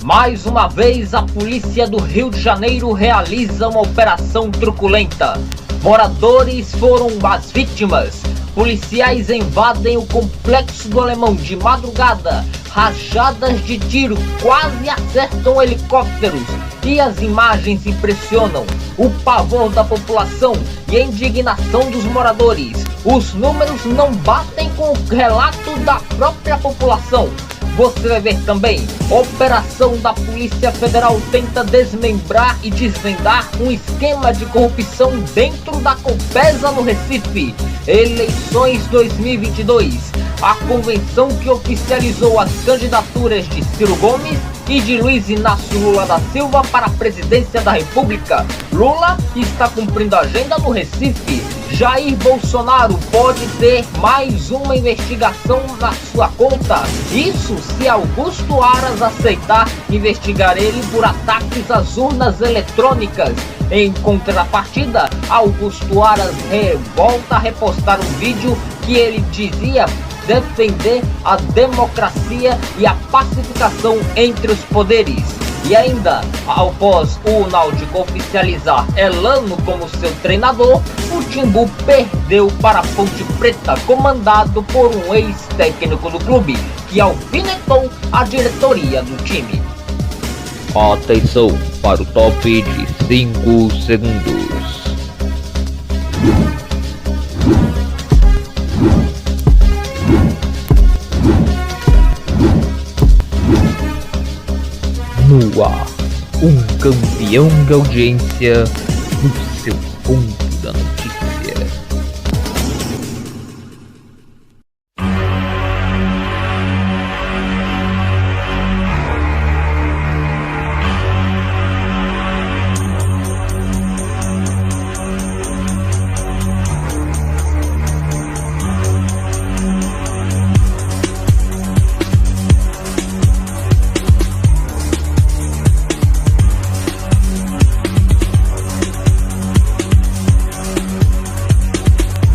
Mais uma vez, a polícia do Rio de Janeiro realiza uma operação truculenta. Moradores foram as vítimas. Policiais invadem o Complexo do Alemão de madrugada. Rajadas de tiro quase acertam helicópteros. E as imagens impressionam. O pavor da população e a indignação dos moradores. Os números não batem com o relato da própria população. Você vai ver também, operação da Polícia Federal tenta desmembrar e desvendar um esquema de corrupção dentro da Compesa no Recife. Eleições 2022, a convenção que oficializou as candidaturas de Ciro Gomes e de Luiz Inácio Lula da Silva para a presidência da República. Lula está cumprindo a agenda no Recife. Jair Bolsonaro pode ter mais uma investigação na sua conta. Isso se Augusto Aras aceitar investigar ele por ataques às urnas eletrônicas. Em contrapartida, Augusto Aras volta a repostar um vídeo que ele dizia defender a democracia e a pacificação entre os poderes. E ainda, após o Náutico oficializar Elano como seu treinador, o Timbu perdeu para a Ponte Preta, comandado por um ex-técnico do clube, que alfinetou a diretoria do time. Atenção para o top de 5 segundos. No ar, um campeão de audiência no seu ponto da notícia.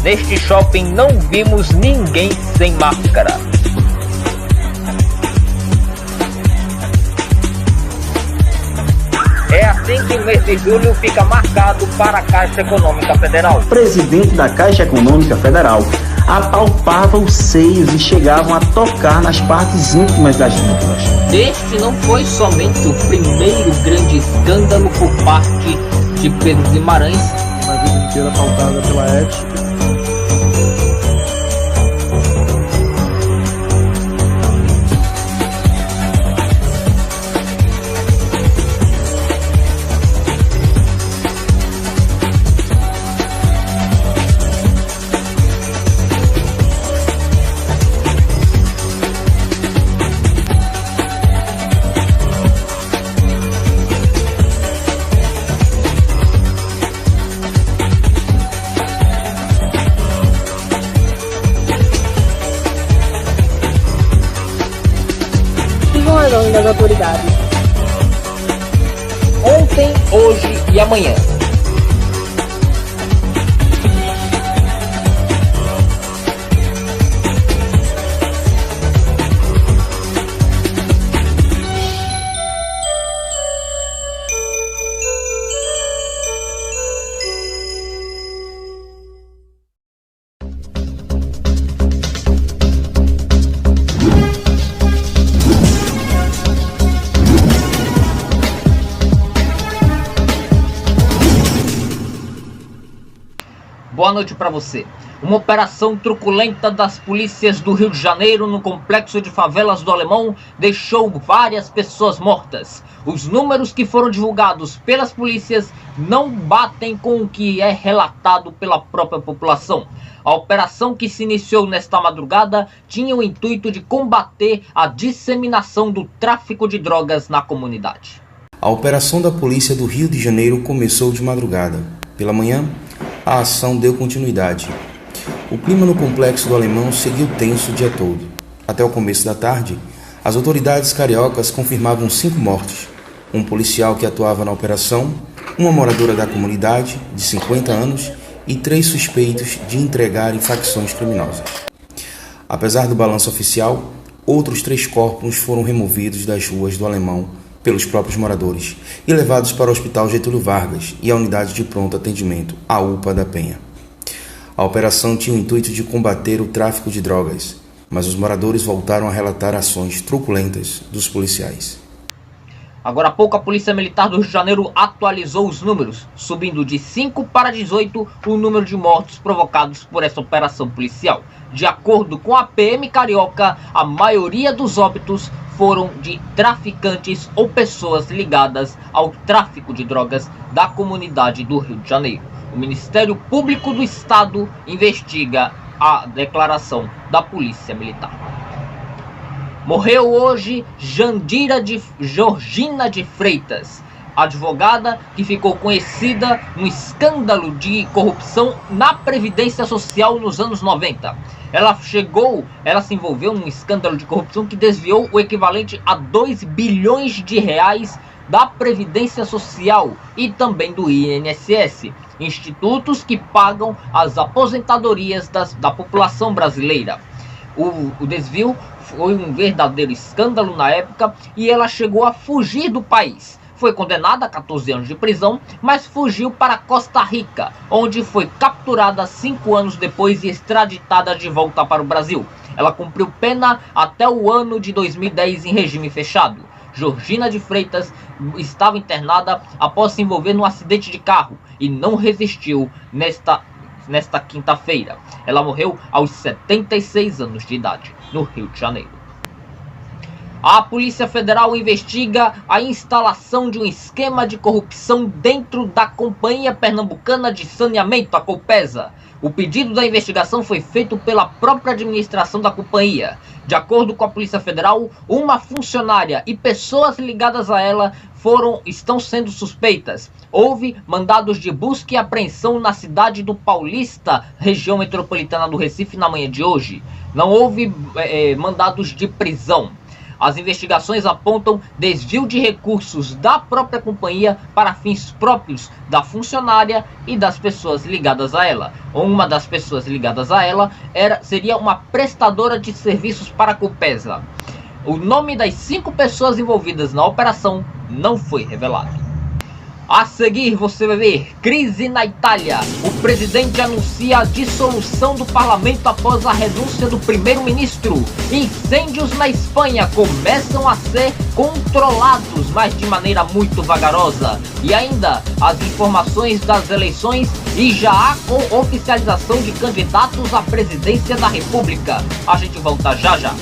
Neste shopping não vimos ninguém sem máscara. É assim que o mês de julho fica marcado para a Caixa Econômica Federal. O presidente da Caixa Econômica Federal apalpava os seios e chegavam a tocar nas partes íntimas das vítimas. Este não foi somente o primeiro grande escândalo por parte de Pedro Guimarães. Uma vida inteira pautada pela ética. Das autoridades. Ontem, hoje e amanhã. Boa noite para você. Uma operação truculenta das polícias do Rio de Janeiro no complexo de favelas do Alemão deixou várias pessoas mortas. Os números que foram divulgados pelas polícias não batem com o que é relatado pela própria população. A operação, que se iniciou nesta madrugada, tinha o intuito de combater a disseminação do tráfico de drogas na comunidade. A operação da polícia do Rio de Janeiro começou de madrugada. Pela manhã, a ação deu continuidade. O clima no complexo do Alemão seguiu tenso o dia todo. Até o começo da tarde, as autoridades cariocas confirmavam 5 mortes, um policial que atuava na operação, uma moradora da comunidade, de 50 anos, e 3 suspeitos de entregarem facções criminosas. Apesar do balanço oficial, outros 3 corpos foram removidos das ruas do Alemão pelos próprios moradores e levados para o Hospital Getúlio Vargas e a Unidade de Pronto Atendimento, a UPA da Penha. A operação tinha o intuito de combater o tráfico de drogas, mas os moradores voltaram a relatar ações truculentas dos policiais. Agora há pouco, a Polícia Militar do Rio de Janeiro atualizou os números, subindo de 5 para 18 o número de mortos provocados por essa operação policial. De acordo com a PM Carioca, a maioria dos óbitos foram de traficantes ou pessoas ligadas ao tráfico de drogas da comunidade do Rio de Janeiro. O Ministério Público do Estado investiga a declaração da Polícia Militar. Morreu hoje Georgina de Freitas, advogada que ficou conhecida no escândalo de corrupção na Previdência Social nos anos 90. Ela se envolveu num escândalo de corrupção que desviou o equivalente a 2 bilhões de reais da Previdência Social e também do INSS, institutos que pagam as aposentadorias da população brasileira. O desvio foi um verdadeiro escândalo na época e ela chegou a fugir do país. Foi condenada a 14 anos de prisão, mas fugiu para Costa Rica, onde foi capturada 5 anos depois e extraditada de volta para o Brasil. Ela cumpriu pena até o ano de 2010 em regime fechado. Georgina de Freitas estava internada após se envolver num acidente de carro e não resistiu nesta quinta-feira. Ela morreu aos 76 anos de idade, no Rio de Janeiro. A Polícia Federal investiga a instalação de um esquema de corrupção dentro da Companhia Pernambucana de Saneamento, a Copesa. O pedido da investigação foi feito pela própria administração da companhia. De acordo com a Polícia Federal, uma funcionária e pessoas ligadas a ela estão sendo suspeitas. Houve mandados de busca e apreensão na cidade do Paulista, região metropolitana do Recife, na manhã de hoje. Não houve mandados de prisão. As investigações apontam desvio de recursos da própria companhia para fins próprios da funcionária e das pessoas ligadas a ela. Uma das pessoas ligadas a ela seria uma prestadora de serviços para a Copesa. O nome das 5 pessoas envolvidas na operação não foi revelado. A seguir você vai ver crise na Itália. O presidente anuncia a dissolução do parlamento após a renúncia do primeiro-ministro. Incêndios na Espanha começam a ser controlados, mas de maneira muito vagarosa. E ainda as informações das eleições e já há oficialização de candidatos à presidência da República. A gente volta já já.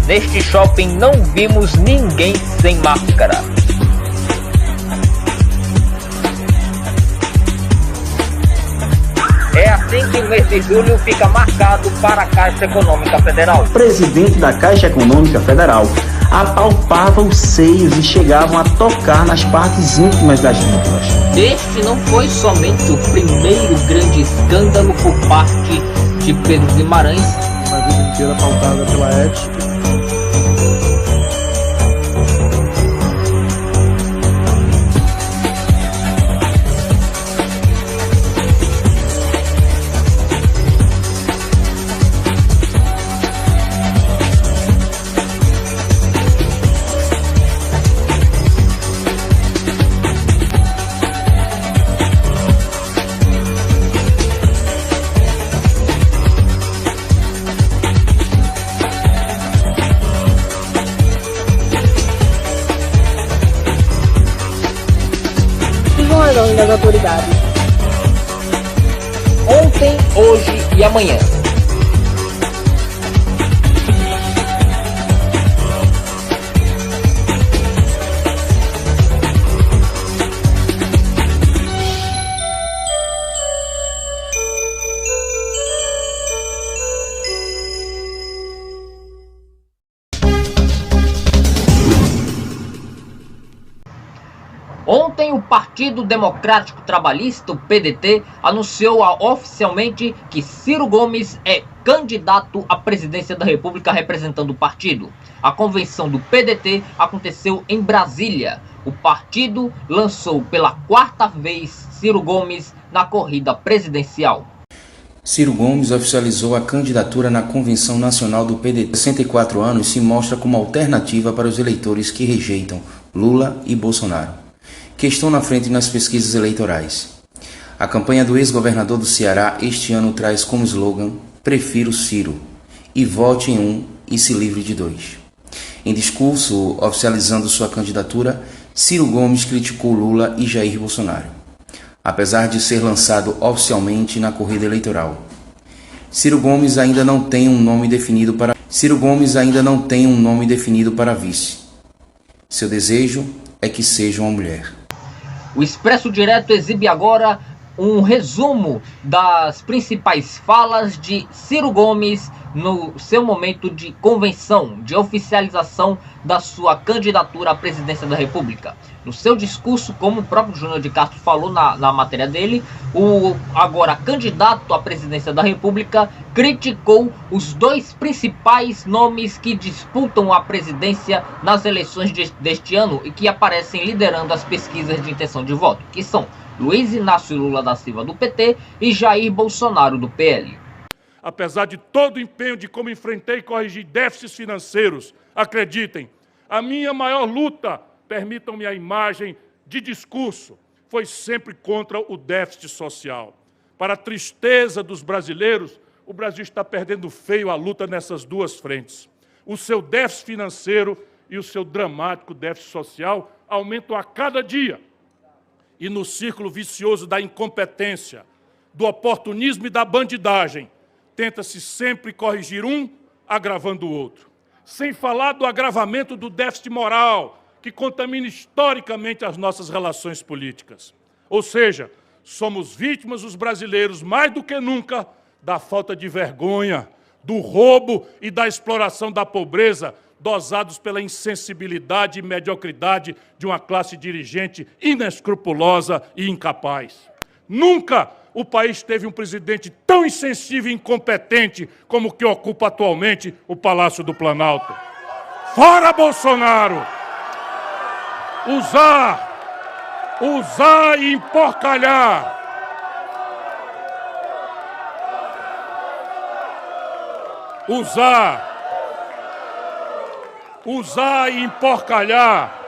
Neste shopping não vimos ninguém sem máscara. É assim que o mês de julho fica marcado para a Caixa Econômica Federal. O presidente da Caixa Econômica Federal apalpava os seios e chegavam a tocar nas partes íntimas das vítimas. Este não foi somente o primeiro grande escândalo por parte de Pedro Guimarães. A vida inteira pautada pela ética. autoridades. Ontem, hoje e amanhã. Ontem, o Partido Democrático Trabalhista, o PDT, anunciou oficialmente que Ciro Gomes é candidato à presidência da República representando o partido. A convenção do PDT aconteceu em Brasília. O partido lançou pela quarta vez Ciro Gomes na corrida presidencial. Ciro Gomes oficializou a candidatura na Convenção Nacional do PDT. 64 anos se mostra como alternativa para os eleitores que rejeitam Lula e Bolsonaro, que estão na frente nas pesquisas eleitorais. A campanha do ex-governador do Ceará este ano traz como slogan "Prefiro Ciro" e "Vote em um e se livre de dois". Em discurso oficializando sua candidatura, Ciro Gomes criticou Lula e Jair Bolsonaro, apesar de ser lançado oficialmente na corrida eleitoral. Ciro Gomes ainda não tem um nome definido para vice. Seu desejo é que seja uma mulher. O Expresso Direto exibe agora um resumo das principais falas de Ciro Gomes no seu momento de convenção, de oficialização da sua candidatura à presidência da República. No seu discurso, como o próprio Júnior de Castro falou na matéria dele, o agora candidato à presidência da República criticou os dois principais nomes que disputam a presidência nas eleições deste ano e que aparecem liderando as pesquisas de intenção de voto, que são Luiz Inácio Lula da Silva, do PT, e Jair Bolsonaro, do PL. Apesar de todo o empenho de como enfrentei e corrigi déficits financeiros, acreditem, a minha maior luta, permitam-me a imagem de discurso, foi sempre contra o déficit social. Para a tristeza dos brasileiros, o Brasil está perdendo feio a luta nessas duas frentes. O seu déficit financeiro e o seu dramático déficit social aumentam a cada dia. E no círculo vicioso da incompetência, do oportunismo e da bandidagem, tenta-se sempre corrigir um, agravando o outro. Sem falar do agravamento do déficit moral, que contamina historicamente as nossas relações políticas. Ou seja, somos vítimas, os brasileiros, mais do que nunca, da falta de vergonha, do roubo e da exploração da pobreza, dosados pela insensibilidade e mediocridade de uma classe dirigente inescrupulosa e incapaz. Nunca o país teve um presidente tão insensível e incompetente como o que ocupa atualmente o Palácio do Planalto. Fora Bolsonaro! Usar e emporcalhar. Usar e emporcalhar.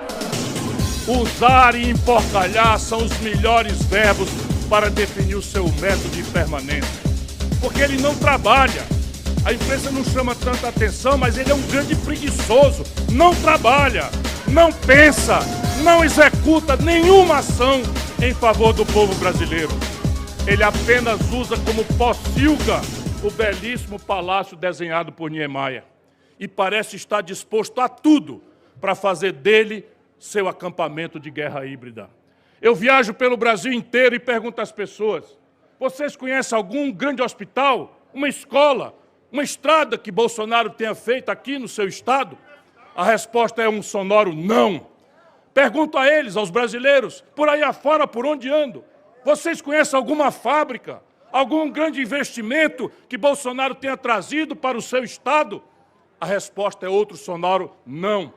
Usar e emporcalhar são os melhores verbos para definir o seu método de permanência. Porque ele não trabalha. A imprensa não chama tanta atenção, mas ele é um grande preguiçoso. Não trabalha, não pensa, não executa nenhuma ação em favor do povo brasileiro. Ele apenas usa como pocilga o belíssimo palácio desenhado por Niemeyer. E parece estar disposto a tudo para fazer dele seu acampamento de guerra híbrida. Eu viajo pelo Brasil inteiro e pergunto às pessoas: vocês conhecem algum grande hospital, uma escola, uma estrada que Bolsonaro tenha feito aqui no seu estado? A resposta é um sonoro não. Pergunto a eles, aos brasileiros, por aí afora, por onde ando: vocês conhecem alguma fábrica, algum grande investimento que Bolsonaro tenha trazido para o seu estado? A resposta é outro sonoro não.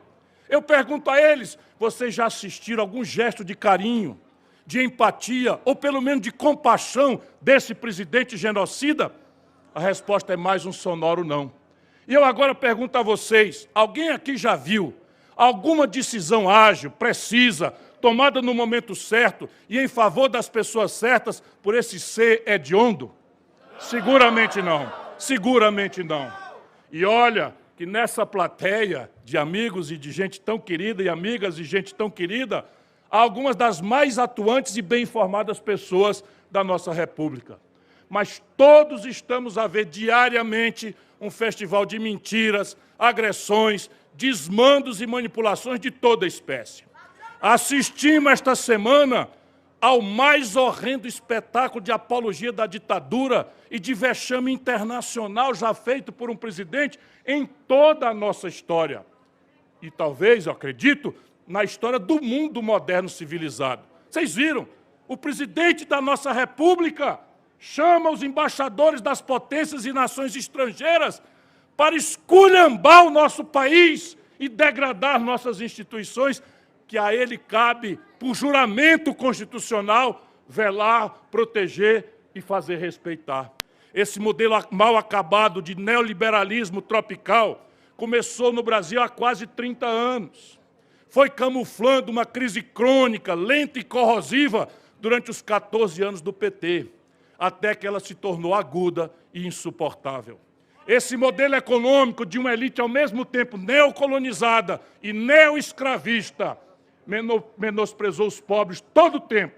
Eu pergunto a eles: vocês já assistiram algum gesto de carinho, de empatia, ou pelo menos de compaixão desse presidente genocida? A resposta é mais um sonoro não. E eu agora pergunto a vocês: alguém aqui já viu alguma decisão ágil, precisa, tomada no momento certo e em favor das pessoas certas por esse ser hediondo? Seguramente não. Seguramente não. E olha que nessa plateia de amigos e de gente tão querida e amigas de gente tão querida, a algumas das mais atuantes e bem informadas pessoas da nossa República. Mas todos estamos a ver diariamente um festival de mentiras, agressões, desmandos e manipulações de toda espécie. Assistimos esta semana ao mais horrendo espetáculo de apologia da ditadura e de vexame internacional já feito por um presidente em toda a nossa história. E talvez, eu acredito, na história do mundo moderno civilizado. Vocês viram? O presidente da nossa República chama os embaixadores das potências e nações estrangeiras para esculhambar o nosso país e degradar nossas instituições, que a ele cabe, por juramento constitucional, velar, proteger e fazer respeitar. Esse modelo mal acabado de neoliberalismo tropical começou no Brasil há quase 30 anos. Foi camuflando uma crise crônica, lenta e corrosiva durante os 14 anos do PT, até que ela se tornou aguda e insuportável. Esse modelo econômico de uma elite ao mesmo tempo neocolonizada e neoescravista menosprezou os pobres todo o tempo,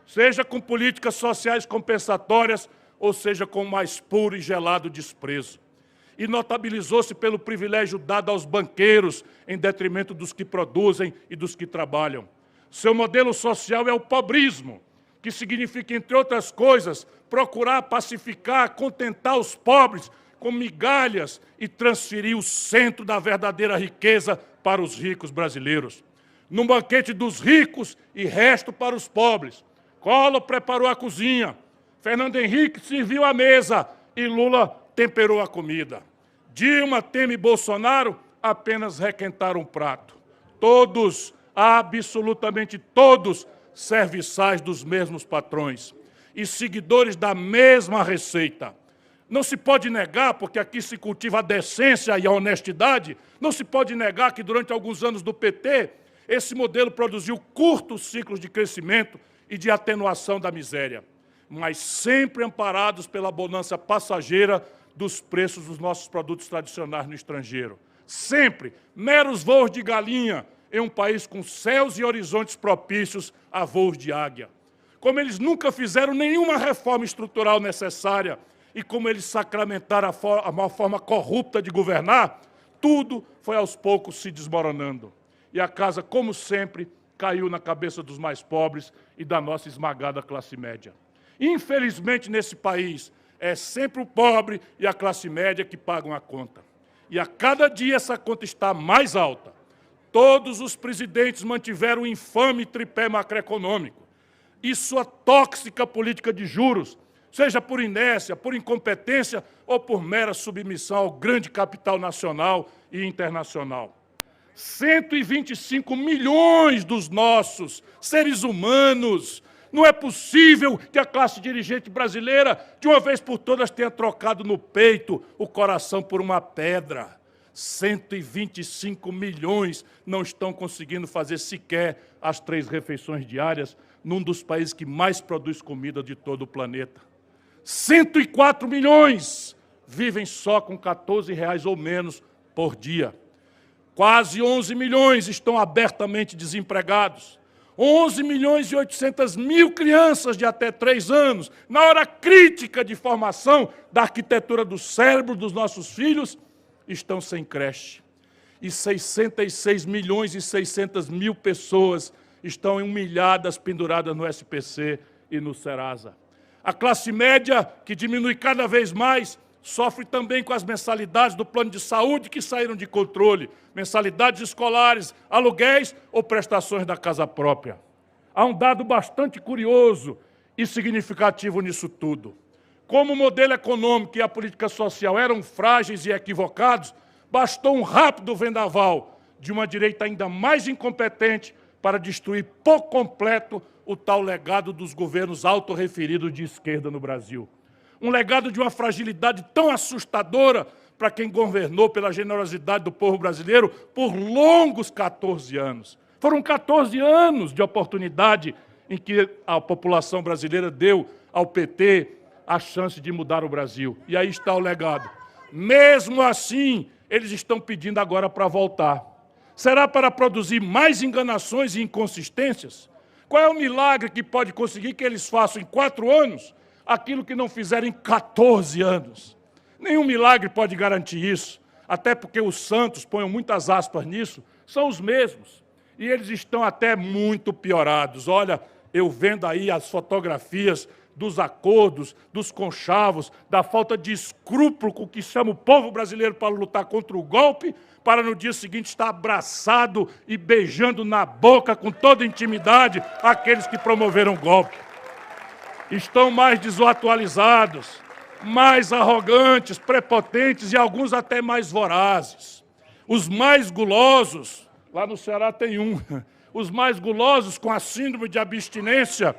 seja com políticas sociais compensatórias, ou seja com o mais puro e gelado desprezo. E notabilizou-se pelo privilégio dado aos banqueiros, em detrimento dos que produzem e dos que trabalham. Seu modelo social é o pobrismo, que significa, entre outras coisas, procurar pacificar, contentar os pobres com migalhas e transferir o centro da verdadeira riqueza para os ricos brasileiros. Num banquete dos ricos e resto para os pobres. Collor preparou a cozinha, Fernando Henrique serviu a mesa e Lula temperou a comida. Dilma, Temer e Bolsonaro apenas requentaram um prato. Todos, absolutamente todos, serviçais dos mesmos patrões e seguidores da mesma receita. Não se pode negar, porque aqui se cultiva a decência e a honestidade, não se pode negar que durante alguns anos do PT, esse modelo produziu curtos ciclos de crescimento e de atenuação da miséria, mas sempre amparados pela bonança passageira dos preços dos nossos produtos tradicionais no estrangeiro. Sempre meros voos de galinha em um país com céus e horizontes propícios a voos de águia. Como eles nunca fizeram nenhuma reforma estrutural necessária e como eles sacramentaram a forma corrupta de governar, tudo foi aos poucos se desmoronando. E a casa, como sempre, caiu na cabeça dos mais pobres e da nossa esmagada classe média. Infelizmente, nesse país, é sempre o pobre e a classe média que pagam a conta. E a cada dia essa conta está mais alta. Todos os presidentes mantiveram o infame tripé macroeconômico e sua tóxica política de juros, seja por inércia, por incompetência ou por mera submissão ao grande capital nacional e internacional. 125 milhões dos nossos seres humanos. Não é possível que a classe dirigente brasileira, de uma vez por todas, tenha trocado no peito o coração por uma pedra. 125 milhões não estão conseguindo fazer sequer as 3 refeições diárias num dos países que mais produz comida de todo o planeta. 104 milhões vivem só com R$14 ou menos por dia. Quase 11 milhões estão abertamente desempregados. 11 milhões e 800 mil crianças de até 3 anos, na hora crítica de formação da arquitetura do cérebro dos nossos filhos, estão sem creche. E 66 milhões e 600 mil pessoas estão humilhadas, penduradas no SPC e no Serasa. A classe média, que diminui cada vez mais, sofre também com as mensalidades do plano de saúde que saíram de controle, mensalidades escolares, aluguéis ou prestações da casa própria. Há um dado bastante curioso e significativo nisso tudo. Como o modelo econômico e a política social eram frágeis e equivocados, bastou um rápido vendaval de uma direita ainda mais incompetente para destruir por completo o tal legado dos governos autorreferidos de esquerda no Brasil. Um legado de uma fragilidade tão assustadora para quem governou pela generosidade do povo brasileiro por longos 14 anos. Foram 14 anos de oportunidade em que a população brasileira deu ao PT a chance de mudar o Brasil. E aí está o legado. Mesmo assim, eles estão pedindo agora para voltar. Será para produzir mais enganações e inconsistências? Qual é o milagre que pode conseguir que eles façam em 4 anos aquilo que não fizeram em 14 anos? Nenhum milagre pode garantir isso, até porque os santos, ponham muitas aspas nisso, são os mesmos. E eles estão até muito piorados. Olha, eu vendo aí as fotografias dos acordos, dos conchavos, da falta de escrúpulo com que chama o povo brasileiro para lutar contra o golpe, para no dia seguinte estar abraçado e beijando na boca com toda intimidade aqueles que promoveram o golpe. Estão mais desatualizados, mais arrogantes, prepotentes e alguns até mais vorazes. Os mais gulosos, lá no Ceará tem um, os mais gulosos com a síndrome de abstinência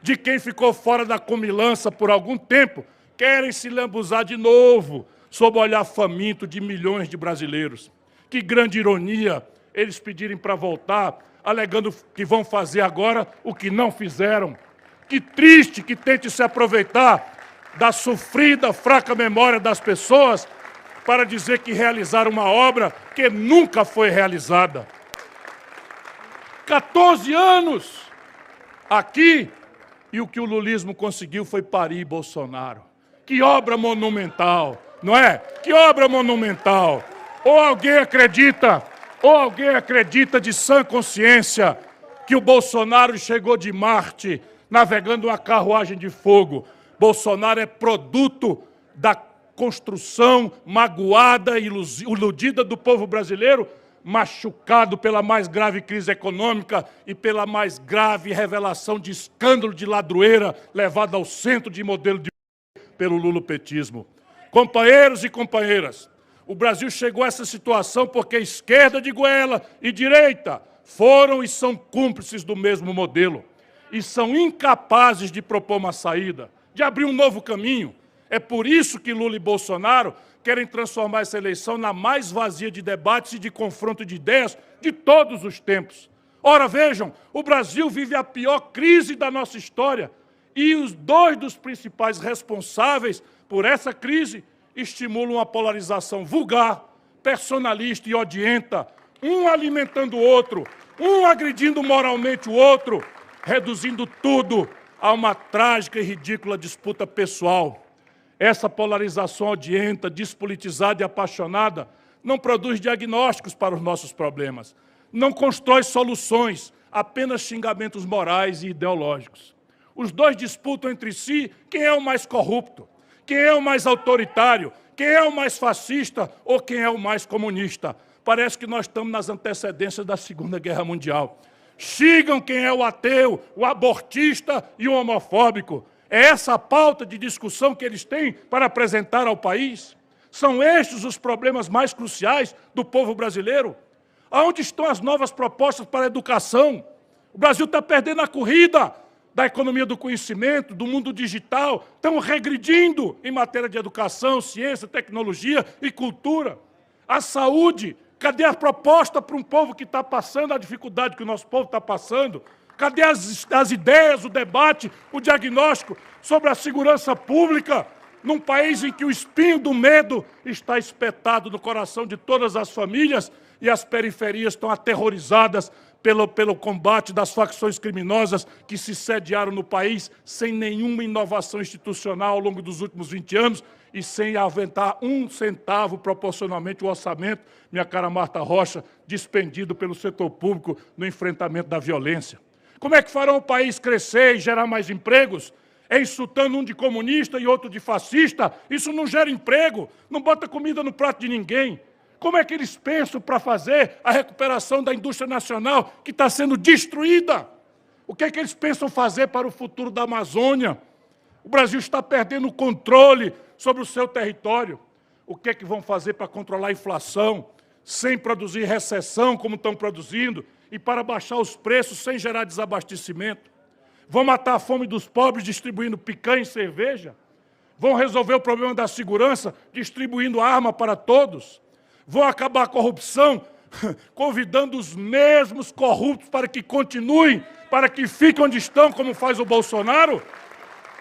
de quem ficou fora da comilança por algum tempo, querem se lambuzar de novo sob o olhar faminto de milhões de brasileiros. Que grande ironia eles pedirem para voltar, alegando que vão fazer agora o que não fizeram. Que triste que tente se aproveitar da sofrida, fraca memória das pessoas para dizer que realizaram uma obra que nunca foi realizada. 14 anos aqui, e o que o lulismo conseguiu foi parir Bolsonaro. Que obra monumental, não é? Que obra monumental. Ou alguém acredita de sã consciência que o Bolsonaro chegou de Marte navegando uma carruagem de fogo. Bolsonaro é produto da construção magoada e iludida do povo brasileiro, machucado pela mais grave crise econômica e pela mais grave revelação de escândalo de ladroeira levado ao centro de modelo de pelo lulopetismo. Companheiros e companheiras, o Brasil chegou a essa situação porque a esquerda de goela e direita foram e são cúmplices do mesmo modelo e são incapazes de propor uma saída, de abrir um novo caminho. É por isso que Lula e Bolsonaro querem transformar essa eleição na mais vazia de debates e de confronto de ideias de todos os tempos. Ora, vejam, o Brasil vive a pior crise da nossa história e os dois dos principais responsáveis por essa crise estimulam a polarização vulgar, personalista e odienta, um alimentando o outro, um agredindo moralmente o outro, reduzindo tudo a uma trágica e ridícula disputa pessoal. Essa polarização odienta, despolitizada e apaixonada não produz diagnósticos para os nossos problemas, não constrói soluções, apenas xingamentos morais e ideológicos. Os dois disputam entre si quem é o mais corrupto, quem é o mais autoritário, quem é o mais fascista ou quem é o mais comunista. Parece que nós estamos nas antecedências da Segunda Guerra Mundial. Xingam quem é o ateu, o abortista e o homofóbico. É essa a pauta de discussão que eles têm para apresentar ao país? São estes os problemas mais cruciais do povo brasileiro? Aonde estão as novas propostas para a educação? O Brasil está perdendo a corrida da economia do conhecimento, do mundo digital, estão regredindo em matéria de educação, ciência, tecnologia e cultura. A saúde, cadê a proposta para um povo que está passando a dificuldade que o nosso povo está passando? Cadê as ideias, o debate, o diagnóstico sobre a segurança pública num país em que o espinho do medo está espetado no coração de todas as famílias e as periferias estão aterrorizadas pelo combate das facções criminosas que se sediaram no país sem nenhuma inovação institucional ao longo dos últimos 20 anos e sem aventar um centavo proporcionalmente o orçamento, minha cara Marta Rocha, despendido pelo setor público no enfrentamento da violência. Como é que farão o país crescer e gerar mais empregos? É insultando um de comunista e outro de fascista? Isso não gera emprego, não bota comida no prato de ninguém. Como é que eles pensam para fazer a recuperação da indústria nacional que está sendo destruída? O que é que eles pensam fazer para o futuro da Amazônia? O Brasil está perdendo o controle sobre o seu território. O que é que vão fazer para controlar a inflação, sem produzir recessão como estão produzindo, e para baixar os preços sem gerar desabastecimento? Vão matar a fome dos pobres distribuindo picanha e cerveja? Vão resolver o problema da segurança distribuindo arma para todos? Vão acabar a corrupção convidando os mesmos corruptos para que continuem, para que fiquem onde estão, como faz o Bolsonaro?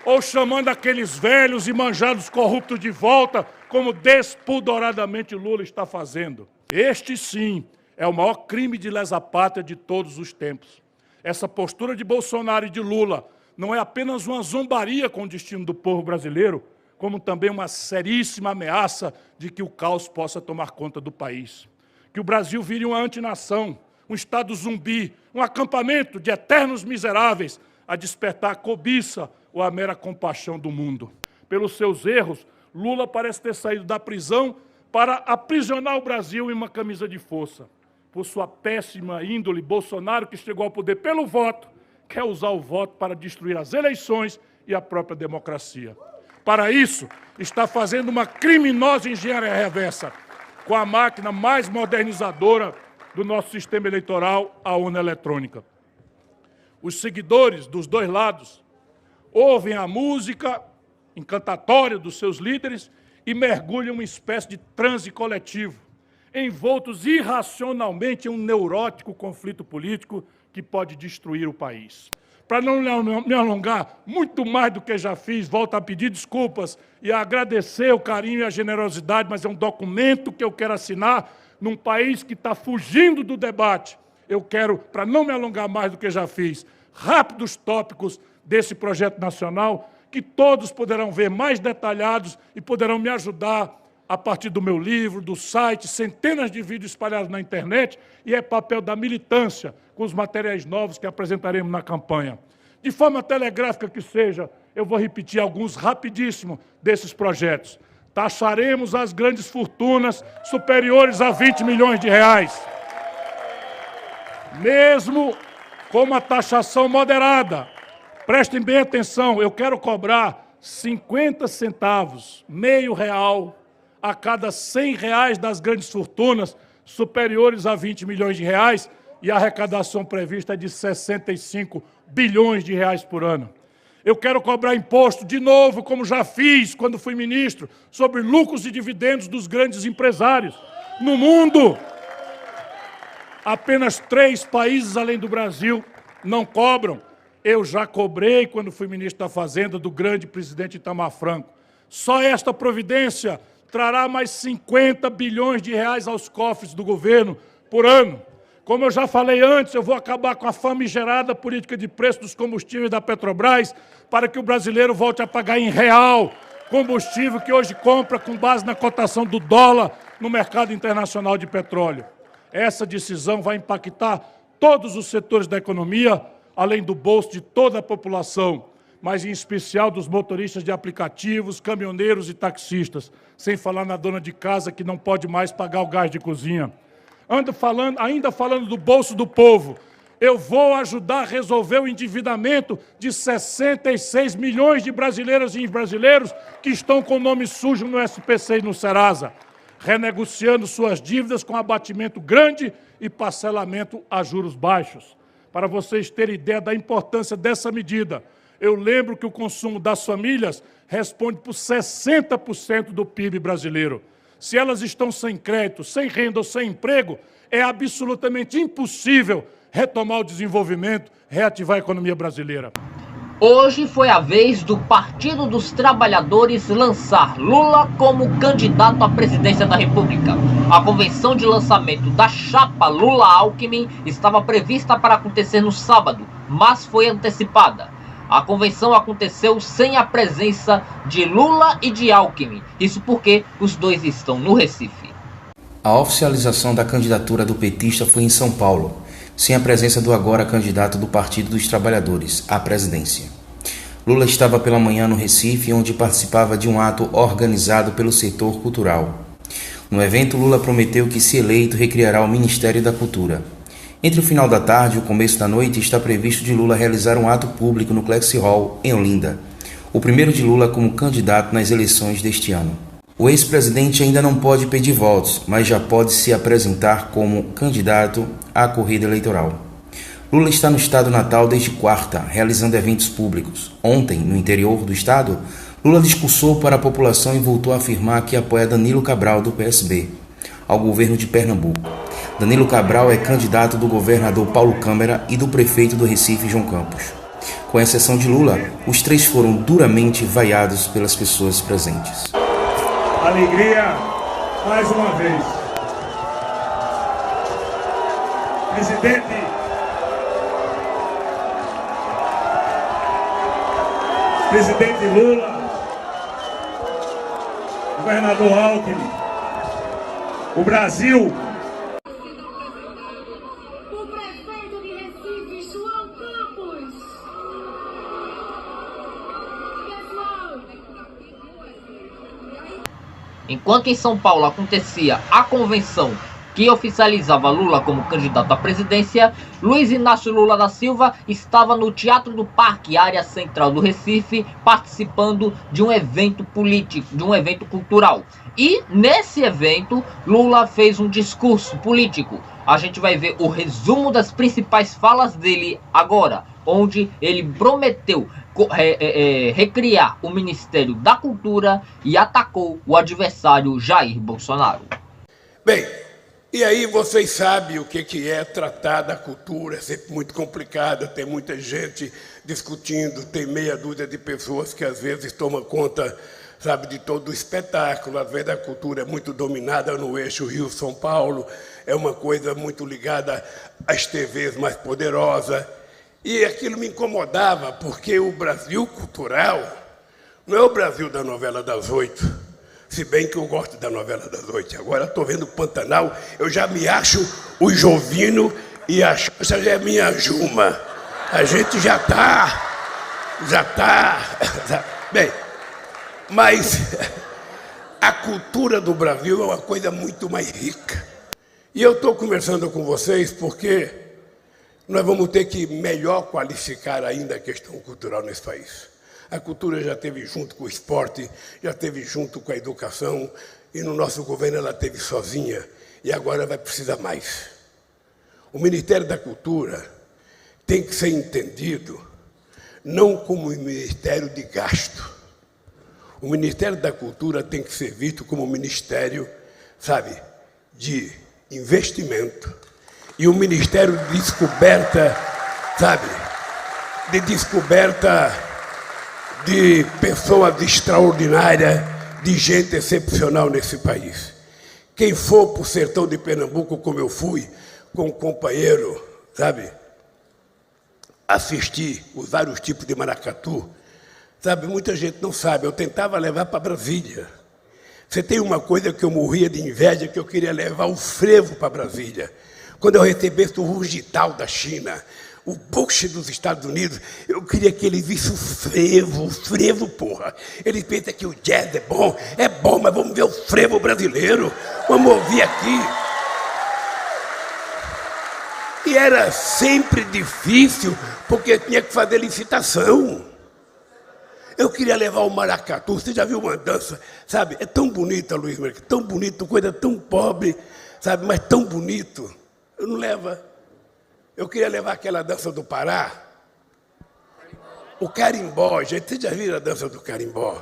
Ou chamando aqueles velhos e manjados corruptos de volta, como despudoradamente Lula está fazendo? Este, sim, é o maior crime de lesa-pátria de todos os tempos. Essa postura de Bolsonaro e de Lula não é apenas uma zombaria com o destino do povo brasileiro, como também uma seríssima ameaça de que o caos possa tomar conta do país. Que o Brasil vire uma antinação, um estado zumbi, um acampamento de eternos miseráveis a despertar a cobiça ou a mera compaixão do mundo. Pelos seus erros, Lula parece ter saído da prisão para aprisionar o Brasil em uma camisa de força. Por sua péssima índole, Bolsonaro, que chegou ao poder pelo voto, quer usar o voto para destruir as eleições e a própria democracia. Para isso, está fazendo uma criminosa engenharia reversa com a máquina mais modernizadora do nosso sistema eleitoral, a urna eletrônica. Os seguidores dos dois lados ouvem a música encantatória dos seus líderes e mergulham em uma espécie de transe coletivo, envoltos irracionalmente em um neurótico conflito político que pode destruir o país. Para não me alongar muito mais do que já fiz, volto a pedir desculpas e a agradecer o carinho e a generosidade, mas é um documento que eu quero assinar num país que está fugindo do debate. Eu quero, para não me alongar mais do que já fiz, rápidos tópicos desse projeto nacional, que todos poderão ver mais detalhados e poderão me ajudar a partir do meu livro, do site, centenas de vídeos espalhados na internet, e é papel da militância com os materiais novos que apresentaremos na campanha. De forma telegráfica que seja, eu vou repetir alguns rapidíssimo desses projetos. Taxaremos as grandes fortunas superiores a 20 milhões de reais. Mesmo com uma taxação moderada, prestem bem atenção, eu quero cobrar 50 centavos, R$0,5, a cada R$100 das grandes fortunas superiores a 20 milhões de reais, e a arrecadação prevista é de 65 bilhões de reais por ano. Eu quero cobrar imposto de novo, como já fiz quando fui ministro, sobre lucros e dividendos dos grandes empresários. No mundo, apenas 3 países além do Brasil não cobram. Eu já cobrei quando fui ministro da Fazenda do grande presidente Itamar Franco. Só esta providência trará mais 50 bilhões de reais aos cofres do governo por ano. Como eu já falei antes, eu vou acabar com a famigerada política de preço dos combustíveis da Petrobras para que o brasileiro volte a pagar em real combustível que hoje compra com base na cotação do dólar no mercado internacional de petróleo. Essa decisão vai impactar todos os setores da economia, além do bolso de toda a população, mas em especial dos motoristas de aplicativos, caminhoneiros e taxistas, sem falar na dona de casa que não pode mais pagar o gás de cozinha. Ainda falando do bolso do povo, eu vou ajudar a resolver o endividamento de 66 milhões de brasileiras e brasileiros que estão com o nome sujo no SPC e no Serasa, renegociando suas dívidas com abatimento grande e parcelamento a juros baixos. Para vocês terem ideia da importância dessa medida, eu lembro que o consumo das famílias responde por 60% do PIB brasileiro. Se elas estão sem crédito, sem renda ou sem emprego, é absolutamente impossível retomar o desenvolvimento, reativar a economia brasileira. Hoje foi a vez do Partido dos Trabalhadores lançar Lula como candidato à presidência da República. A convenção de lançamento da chapa Lula-Alckmin estava prevista para acontecer no sábado, mas foi antecipada. A convenção aconteceu sem a presença de Lula e de Alckmin, isso porque os dois estão no Recife. A oficialização da candidatura do petista foi em São Paulo, sem a presença do agora candidato do Partido dos Trabalhadores à presidência. Lula estava pela manhã no Recife, onde participava de um ato organizado pelo setor cultural. No evento, Lula prometeu que, se eleito, recriará o Ministério da Cultura. Entre o final da tarde e o começo da noite, está previsto de Lula realizar um ato público no Clexi Hall, em Olinda, o primeiro de Lula como candidato nas eleições deste ano. O ex-presidente ainda não pode pedir votos, mas já pode se apresentar como candidato à corrida eleitoral. Lula está no estado natal desde quarta, realizando eventos públicos. Ontem, no interior do estado, Lula discursou para a população e voltou a afirmar que apoia Danilo Cabral, do PSB, ao governo de Pernambuco. Danilo Cabral é candidato do governador Paulo Câmara e do prefeito do Recife, João Campos. Com exceção de Lula, os três foram duramente vaiados pelas pessoas presentes. Alegria, mais uma vez. presidente Lula, governador Alckmin, o Brasil. O prefeito de Recife, João Campos. Enquanto em São Paulo acontecia a convenção que oficializava Lula como candidato à presidência, Luiz Inácio Lula da Silva estava no Teatro do Parque, área central do Recife, participando de um evento político, de um evento cultural. E nesse evento, Lula fez um discurso político. A gente vai ver o resumo das principais falas dele agora, onde ele prometeu recriar o Ministério da Cultura e atacou o adversário Jair Bolsonaro. Bem, e aí vocês sabem o que é tratar da cultura, é sempre muito complicado, tem muita gente discutindo, tem meia dúzia de pessoas que às vezes tomam conta, sabe, de todo o espetáculo. Às vezes a cultura é muito dominada no eixo Rio-São Paulo, é uma coisa muito ligada às TVs mais poderosas. E aquilo me incomodava, porque o Brasil cultural não é o Brasil da novela das 8. Se bem que eu gosto da novela das 8. Agora estou vendo Pantanal, eu já me acho o Jovino e a Xuxa já é minha Juma. A gente já está. Bem, mas a cultura do Brasil é uma coisa muito mais rica. E eu estou conversando com vocês porque nós vamos ter que melhor qualificar ainda a questão cultural nesse país. A cultura já esteve junto com o esporte, já esteve junto com a educação, e no nosso governo ela esteve sozinha, e agora vai precisar mais. O Ministério da Cultura tem que ser entendido não como um ministério de gasto. O Ministério da Cultura tem que ser visto como um ministério, sabe, de investimento, e um ministério de descoberta, sabe, de descoberta de pessoas extraordinárias, de gente excepcional nesse país. Quem for para o sertão de Pernambuco, como eu fui, com um companheiro, sabe, assistir os vários tipos de maracatu, sabe, muita gente não sabe, eu tentava levar para Brasília. Você tem uma coisa que eu morria de inveja, que eu queria levar o frevo para Brasília. Quando eu recebesse o Rugital da China, o Bush dos Estados Unidos, eu queria que ele visse o frevo, porra. Ele pensa que o jazz é bom, mas vamos ver o frevo brasileiro, vamos ouvir aqui. E era sempre difícil, porque tinha que fazer licitação. Eu queria levar o maracatu, você já viu uma dança, sabe? É tão bonita, Luiz Marques, tão bonito, coisa tão pobre, sabe? Mas tão bonito. Eu não levo. Eu queria levar aquela dança do Pará, o carimbó, gente, vocês já viram a dança do carimbó?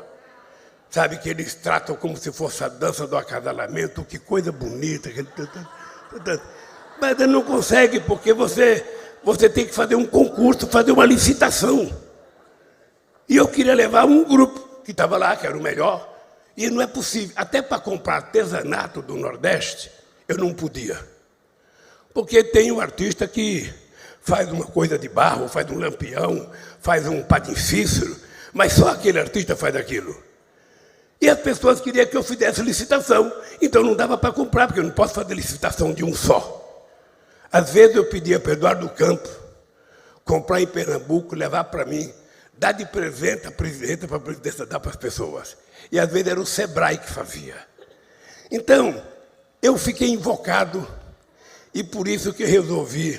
Sabe que eles tratam como se fosse a dança do acasalamento, que coisa bonita. Mas não consegue, porque você tem que fazer um concurso, fazer uma licitação. E eu queria levar um grupo que estava lá, que era o melhor, e não é possível. Até para comprar artesanato do Nordeste, eu não podia. Porque tem um artista que faz uma coisa de barro, faz um lampião, faz um padifício, mas só aquele artista faz aquilo. E as pessoas queriam que eu fizesse licitação, então não dava para comprar, porque eu não posso fazer licitação de um só. Às vezes eu pedia para Eduardo Campos comprar em Pernambuco, levar para mim, dar de presente a presidenta para a presidência dar para as pessoas. E às vezes era o Sebrae que fazia. Então, eu fiquei invocado. E por isso que resolvi,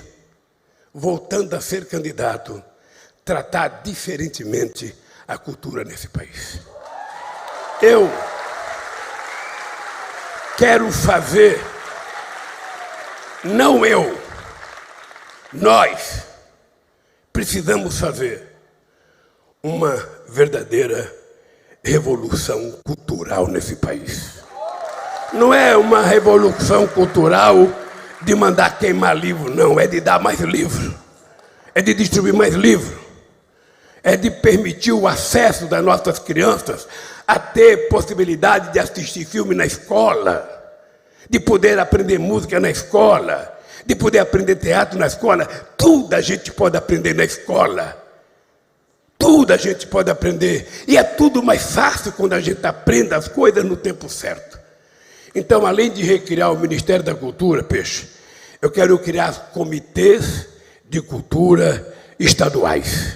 voltando a ser candidato, tratar diferentemente a cultura nesse país. Eu quero fazer, não eu, nós precisamos fazer uma verdadeira revolução cultural nesse país. Não é uma revolução cultural de mandar queimar livro, não, é de dar mais livro, é de distribuir mais livro, é de permitir o acesso das nossas crianças a ter possibilidade de assistir filme na escola, de poder aprender música na escola, de poder aprender teatro na escola. Tudo a gente pode aprender na escola. Tudo a gente pode aprender. E é tudo mais fácil quando a gente aprende as coisas no tempo certo. Então, além de recriar o Ministério da Cultura, Peixe, eu quero criar comitês de cultura estaduais.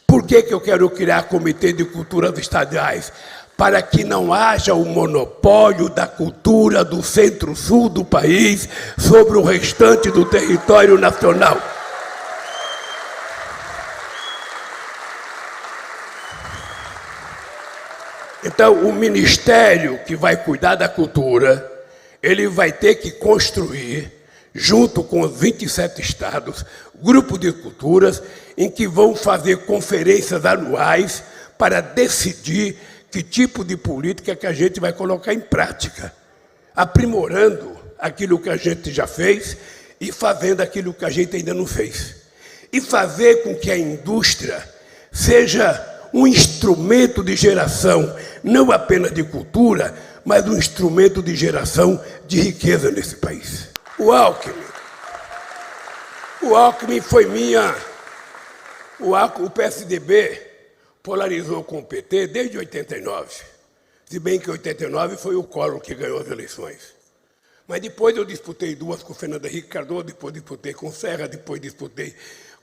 Por que eu quero criar comitês de cultura estaduais? Para que não haja o monopólio da cultura do centro-sul do país sobre o restante do território nacional. Então, o ministério que vai cuidar da cultura, ele vai ter que construir, junto com os 27 estados, grupos de culturas em que vão fazer conferências anuais para decidir que tipo de política que a gente vai colocar em prática, aprimorando aquilo que a gente já fez e fazendo aquilo que a gente ainda não fez. E fazer com que a indústria seja um instrumento de geração, não apenas de cultura, mas um instrumento de geração de riqueza nesse país. O Alckmin foi minha... O PSDB polarizou com o PT desde 89. Se bem que em 89 foi o Collor que ganhou as eleições. Mas depois eu disputei duas com o Fernando Henrique Cardoso, depois disputei com o Serra, depois disputei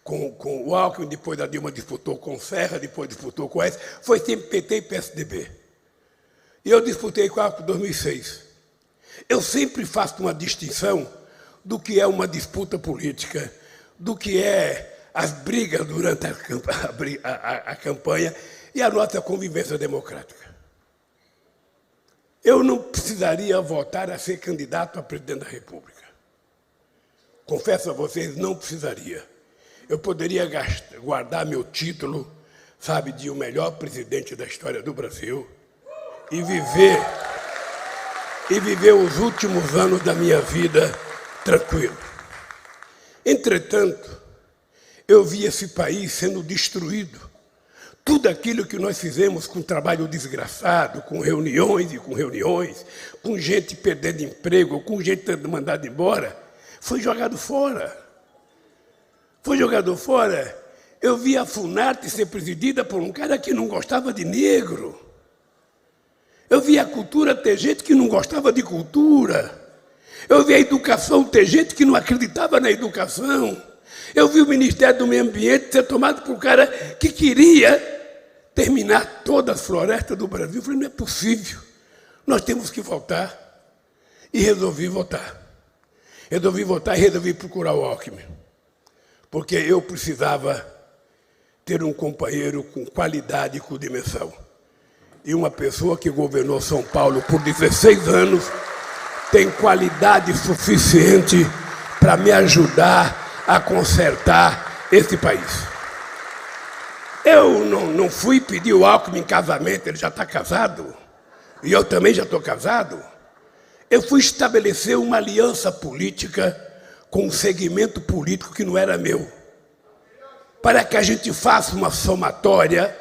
com o Alckmin, depois a Dilma disputou com o Serra, depois disputou com o S. Foi sempre PT e PSDB. E eu disputei com o Alckmin em 2006. Eu sempre faço uma distinção do que é uma disputa política, do que é as brigas durante a campanha e a nossa convivência democrática. Eu não precisaria votar a ser candidato a presidente da República. Confesso a vocês, não precisaria. Eu poderia guardar meu título, sabe, de o melhor presidente da história do Brasil e viver os últimos anos da minha vida tranquilo. Entretanto, eu vi esse país sendo destruído. Tudo aquilo que nós fizemos com trabalho desgraçado, com reuniões e com reuniões, com gente perdendo emprego, com gente sendo mandada embora, foi jogado fora. Foi jogado fora. Eu vi a Funarte ser presidida por um cara que não gostava de negro. Eu vi a cultura ter gente que não gostava de cultura. Eu vi a educação ter gente que não acreditava na educação. Eu vi o Ministério do Meio Ambiente ser tomado por um cara que queria terminar toda a floresta do Brasil. Eu falei, não é possível. Nós temos que votar. E resolvi votar. Resolvi votar e resolvi procurar o Alckmin. Porque eu precisava ter um companheiro com qualidade e com dimensão. E uma pessoa que governou São Paulo por 16 anos tem qualidade suficiente para me ajudar a consertar esse país. Eu não fui pedir o Alckmin em casamento, ele já está casado, e eu também já estou casado. Eu fui estabelecer uma aliança política com um segmento político que não era meu, para que a gente faça uma somatória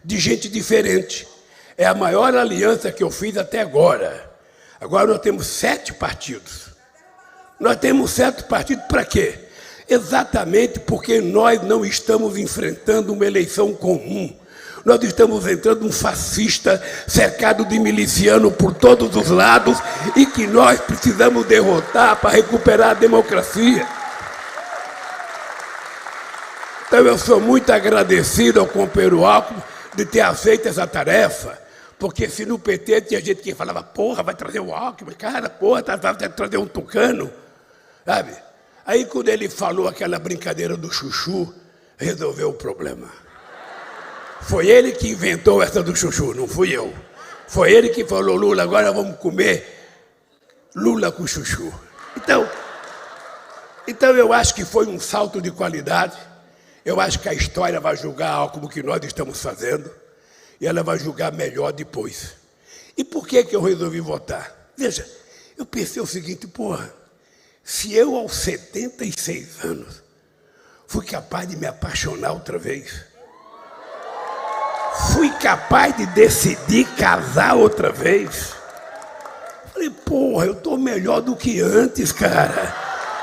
de gente diferente. É a maior aliança que eu fiz até agora. Agora nós temos 7 partidos. Nós temos 7 partidos para quê? Exatamente porque nós não estamos enfrentando uma eleição comum. Nós estamos enfrentando um fascista cercado de miliciano por todos os lados e que nós precisamos derrotar para recuperar a democracia. Então eu sou muito agradecido ao companheiro Alckmin de ter aceito essa tarefa, porque se no PT tinha gente que falava, porra, vai trazer o Alckmin, cara, porra, vai trazer um tucano, sabe? Aí quando ele falou aquela brincadeira do chuchu, resolveu o problema. Foi ele que inventou essa do chuchu, não fui eu. Foi ele que falou, Lula, agora vamos comer Lula com chuchu. Então eu acho que foi um salto de qualidade. Eu acho que a história vai julgar algo como que nós estamos fazendo e ela vai julgar melhor depois. E por que eu resolvi votar? Veja, eu pensei o seguinte, porra, se eu aos 76 anos fui capaz de me apaixonar outra vez, fui capaz de decidir casar outra vez, falei, porra, eu estou melhor do que antes, cara.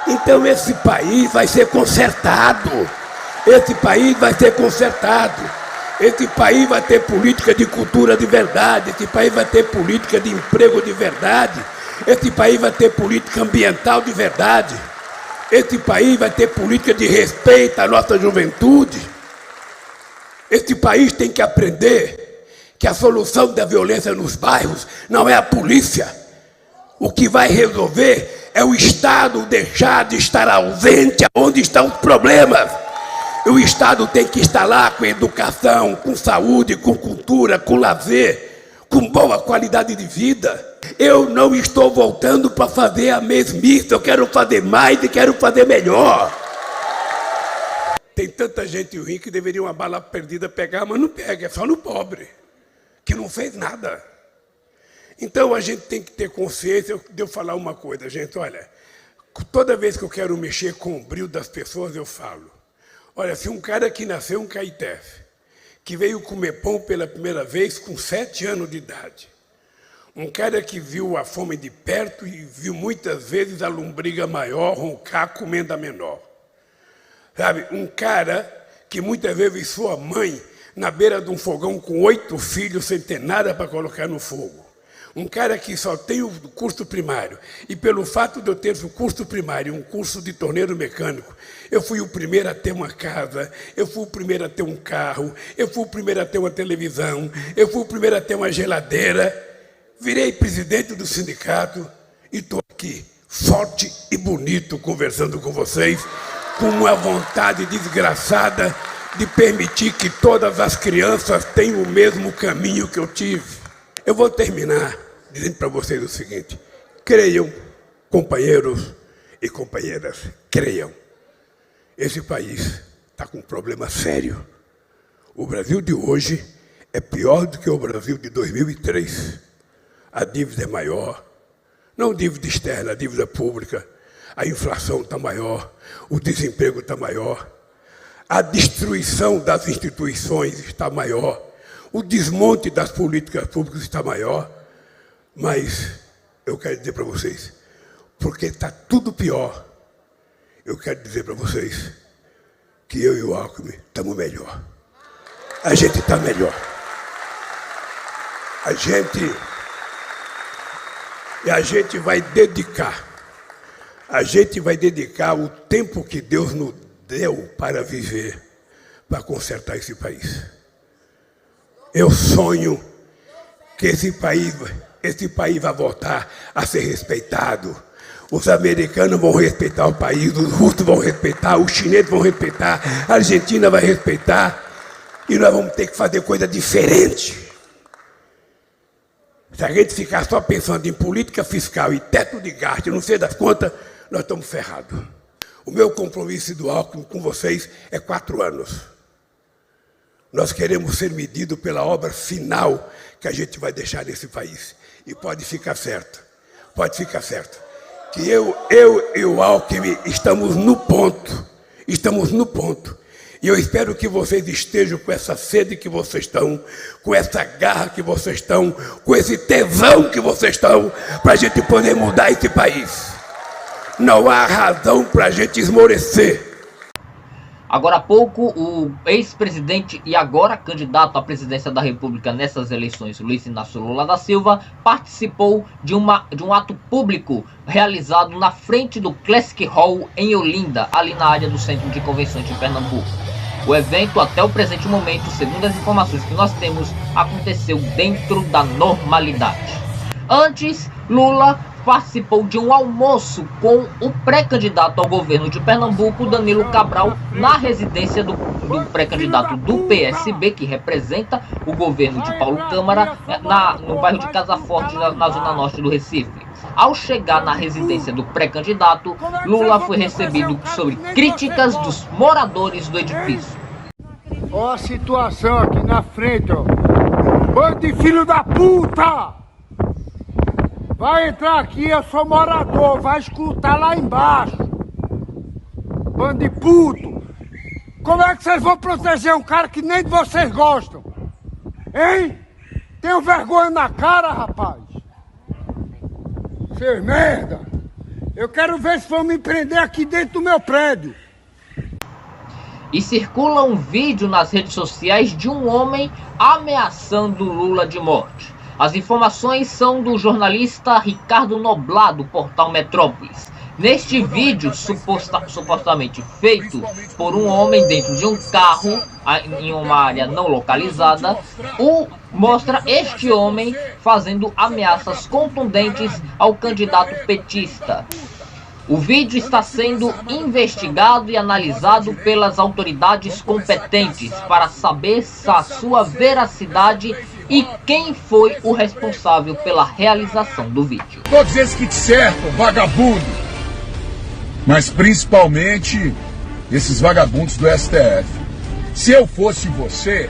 Então esse país vai ser consertado. Esse país vai ser consertado. Esse país vai ter política de cultura de verdade, esse país vai ter política de emprego de verdade, esse país vai ter política ambiental de verdade, esse país vai ter política de respeito à nossa juventude. Esse país tem que aprender que a solução da violência nos bairros não é a polícia. O que vai resolver é o Estado deixar de estar ausente onde estão os problemas. O Estado tem que estar lá com educação, com saúde, com cultura, com lazer, com boa qualidade de vida. Eu não estou voltando para fazer a mesmice, eu quero fazer mais e quero fazer melhor. Tem tanta gente ruim que deveria uma bala perdida pegar, mas não pega, é só no pobre, que não fez nada. Então a gente tem que ter consciência de eu falar uma coisa, gente, olha, toda vez que eu quero mexer com o brilho das pessoas, eu falo. Olha, se um cara que nasceu em Caeté, que veio comer pão pela primeira vez com 7 anos de idade, um cara que viu a fome de perto e viu muitas vezes a lombriga maior roncar comendo a menor, sabe? Um cara que muitas vezes sua mãe na beira de um fogão com 8 filhos sem ter nada para colocar no fogo. Um cara que só tem o curso primário, e pelo fato de eu ter o curso primário, um curso de torneiro mecânico, eu fui o primeiro a ter uma casa, eu fui o primeiro a ter um carro, eu fui o primeiro a ter uma televisão, eu fui o primeiro a ter uma geladeira, virei presidente do sindicato e estou aqui, forte e bonito, conversando com vocês, com uma vontade desgraçada de permitir que todas as crianças tenham o mesmo caminho que eu tive. Eu vou terminar dizendo para vocês o seguinte: creiam, companheiros e companheiras, creiam. Esse país está com um problema sério. O Brasil de hoje é pior do que o Brasil de 2003. A dívida é maior, não dívida externa, a dívida pública. A inflação está maior, o desemprego está maior, a destruição das instituições está maior, o desmonte das políticas públicas está maior, mas eu quero dizer para vocês, porque está tudo pior, eu quero dizer para vocês que eu e o Alckmin estamos melhor. A gente está melhor. A gente vai dedicar o tempo que Deus nos deu para viver, para consertar esse país. Eu sonho que esse país vai voltar a ser respeitado. Os americanos vão respeitar o país, os russos vão respeitar, os chineses vão respeitar, a Argentina vai respeitar, e nós vamos ter que fazer coisa diferente. Se a gente ficar só pensando em política fiscal e teto de gasto, não sei das contas, nós estamos ferrados. O meu compromisso do Alckmin com vocês é 4 anos. Nós queremos ser medidos pela obra final que a gente vai deixar nesse país. E pode ficar certo, que eu e o Alckmin estamos no ponto. E eu espero que vocês estejam com essa sede que vocês estão, com essa garra que vocês estão, com esse tesão que vocês estão, para a gente poder mudar esse país. Não há razão para a gente esmorecer. Agora há pouco, o ex-presidente e agora candidato à presidência da República nessas eleições, Luiz Inácio Lula da Silva, participou de um ato público realizado na frente do Classic Hall em Olinda, ali na área do Centro de Convenções de Pernambuco. O evento, até o presente momento, segundo as informações que nós temos, aconteceu dentro da normalidade. Antes, Lula participou de um almoço com o pré-candidato ao governo de Pernambuco, Danilo Cabral, na residência do pré-candidato do PSB, que representa o governo de Paulo Câmara, no bairro de Casa Forte, na zona norte do Recife. Ao chegar na residência do pré-candidato, Lula foi recebido sobre críticas dos moradores do edifício. Ó a situação aqui na frente, ó. Bando de filho da puta! Vai entrar aqui, eu sou morador, vai escutar lá embaixo. Bando de puto. Como é que vocês vão proteger um cara que nem de vocês gostam? Hein? Tenham vergonha na cara, rapaz. Seus merda. Eu quero ver se vão me prender aqui dentro do meu prédio. E circula um vídeo nas redes sociais de um homem ameaçando Lula de morte. As informações são do jornalista Ricardo Noblat, do portal Metrópolis. Neste vídeo, supostamente feito por um homem dentro de um carro em uma área não localizada, mostra este homem fazendo ameaças contundentes ao candidato petista. O vídeo está sendo investigado e analisado pelas autoridades competentes para saber a sua veracidade e quem foi o responsável pela realização do vídeo. Todos esses que te cercam, vagabundo, mas principalmente esses vagabundos do STF. Se eu fosse você,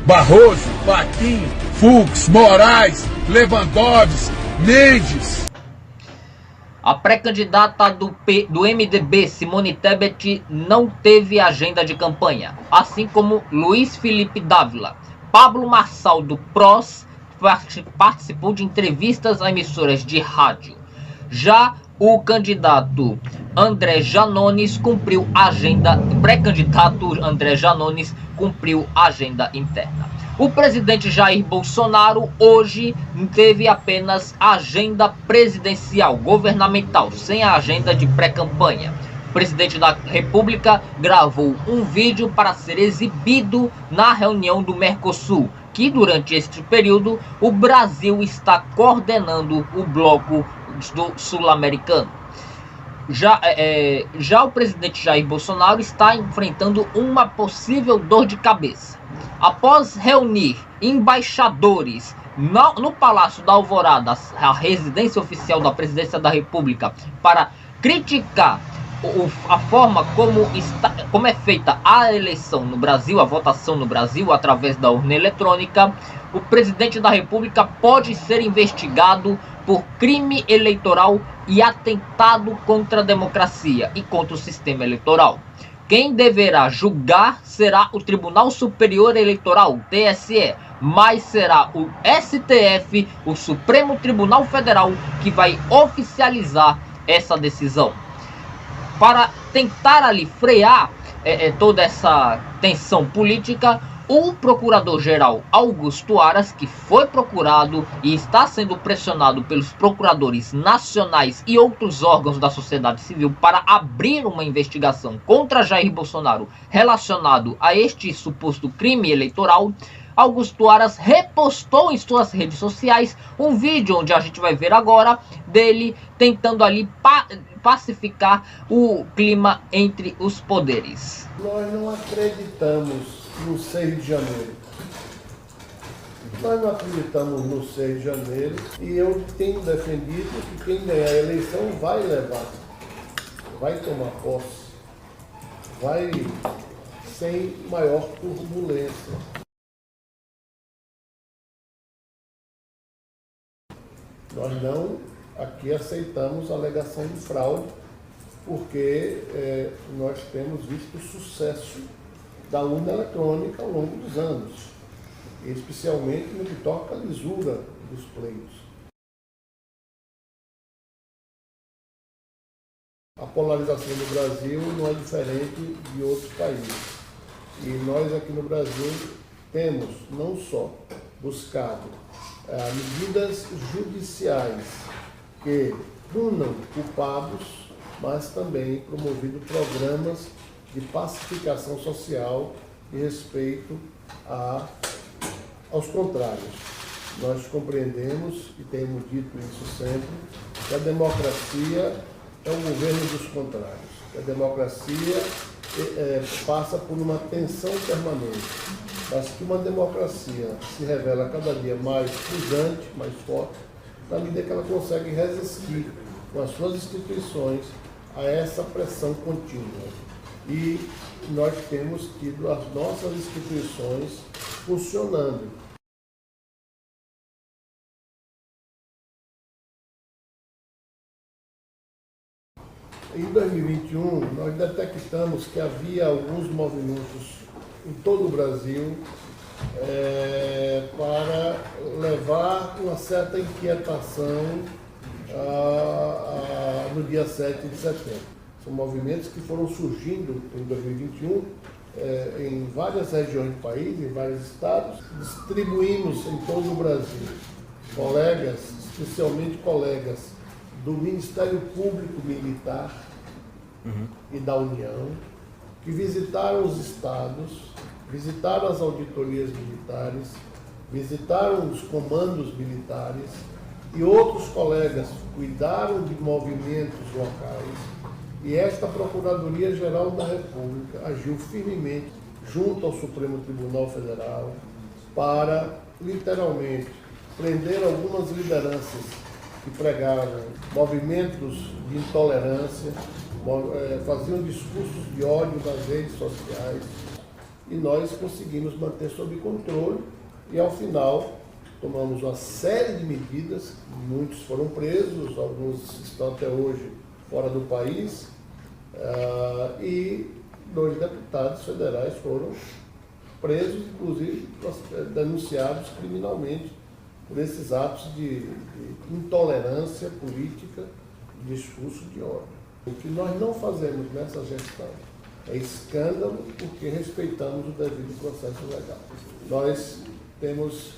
Barroso, Fachin, Fux, Moraes, Lewandowski, Mendes. A pré-candidata do MDB, Simone Tebet, não teve agenda de campanha, assim como Luiz Felipe Dávila. Pablo Marçal, do PROS, participou de entrevistas a emissoras de rádio. Já o candidato André Janones cumpriu a agenda, pré-candidato André Janones cumpriu a agenda interna. O presidente Jair Bolsonaro hoje teve apenas agenda presidencial, governamental, sem a agenda de pré-campanha. O presidente da República gravou um vídeo para ser exibido na reunião do Mercosul, que durante este período o Brasil está coordenando o bloco do sul-americano. Já o presidente Jair Bolsonaro está enfrentando uma possível dor de cabeça. Após reunir embaixadores no Palácio da Alvorada, a residência oficial da Presidência da República, para criticar a forma como é feita a eleição no Brasil, a votação no Brasil através da urna eletrônica, o presidente da República pode ser investigado por crime eleitoral e atentado contra a democracia e contra o sistema eleitoral. Quem deverá julgar será o Tribunal Superior Eleitoral, TSE, mas será o STF, o Supremo Tribunal Federal, que vai oficializar essa decisão. Para tentar ali frear toda essa tensão política, o procurador-geral Augusto Aras, que foi procurado e está sendo pressionado pelos procuradores nacionais e outros órgãos da sociedade civil para abrir uma investigação contra Jair Bolsonaro relacionado a este suposto crime eleitoral, Augusto Aras repostou em suas redes sociais um vídeo onde a gente vai ver agora dele tentando ali pacificar o clima entre os poderes. Nós não acreditamos no 6 de janeiro. Nós não acreditamos no 6 de janeiro e eu tenho defendido que quem ganhar a eleição vai levar, vai tomar posse, vai sem maior turbulência. Nós não aqui aceitamos a alegação de fraude, porque nós temos visto o sucesso da urna eletrônica ao longo dos anos, especialmente no que toca à lisura dos pleitos. A polarização do Brasil não é diferente de outros países. E nós aqui no Brasil temos não só buscado medidas judiciais que punam culpados, mas também promovido programas de pacificação social e respeito aos contrários. Nós compreendemos, e temos dito isso sempre, que a democracia é o governo dos contrários. A democracia passa por uma tensão permanente, mas que uma democracia se revela cada dia mais pujante, mais forte, na medida que ela consegue resistir com as suas instituições a essa pressão contínua. E nós temos tido as nossas instituições funcionando. Em 2021, nós detectamos que havia alguns movimentos em todo o Brasil para levar uma certa inquietação no dia 7 de setembro. São movimentos que foram surgindo em 2021 em várias regiões do país, em vários estados. Distribuímos em todo o Brasil colegas, especialmente colegas do Ministério Público Militar e da União, que visitaram os estados, visitaram as auditorias militares, visitaram os comandos militares, e outros colegas cuidaram de movimentos locais. E esta Procuradoria-Geral da República agiu firmemente junto ao Supremo Tribunal Federal para, literalmente, prender algumas lideranças que pregavam movimentos de intolerância, faziam discursos de ódio nas redes sociais, e nós conseguimos manter sob controle, e ao final tomamos uma série de medidas, muitos foram presos, alguns estão até hoje fora do país, e 2 deputados federais foram presos, inclusive denunciados criminalmente por esses atos de intolerância política, discurso de ódio. O que nós não fazemos nessa gestão é escândalo, porque respeitamos o devido processo legal. Nós temos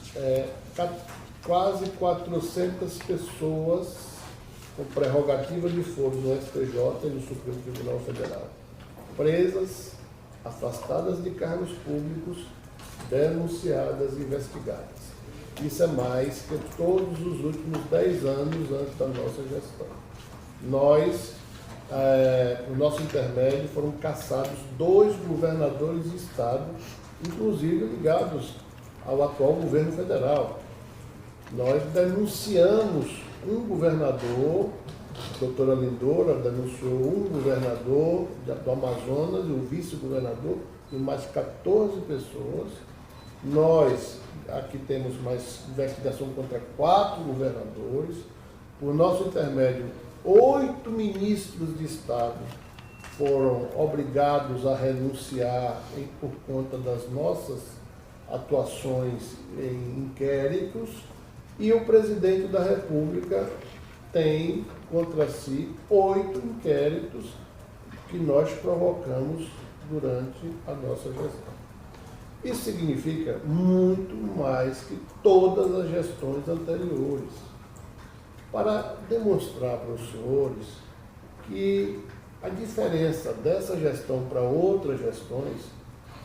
quase 400 pessoas com prerrogativa de foro no STJ e no Supremo Tribunal Federal, presas, afastadas de cargos públicos, denunciadas e investigadas. Isso é mais que todos os últimos 10 anos antes da nossa gestão. Nós, no nosso intermédio, foram cassados 2 governadores de estado, inclusive ligados ao atual governo federal. Nós denunciamos um governador, a doutora Lindora denunciou um governador do Amazonas e o vice-governador e mais 14 pessoas. Nós aqui temos mais investigação contra 4 governadores. Por nosso intermédio, 8 ministros de Estado foram obrigados a renunciar por conta das nossas atuações em inquéritos, e o presidente da República tem contra si 8 inquéritos que nós provocamos durante a nossa gestão. Isso significa muito mais que todas as gestões anteriores, para demonstrar para os senhores que a diferença dessa gestão para outras gestões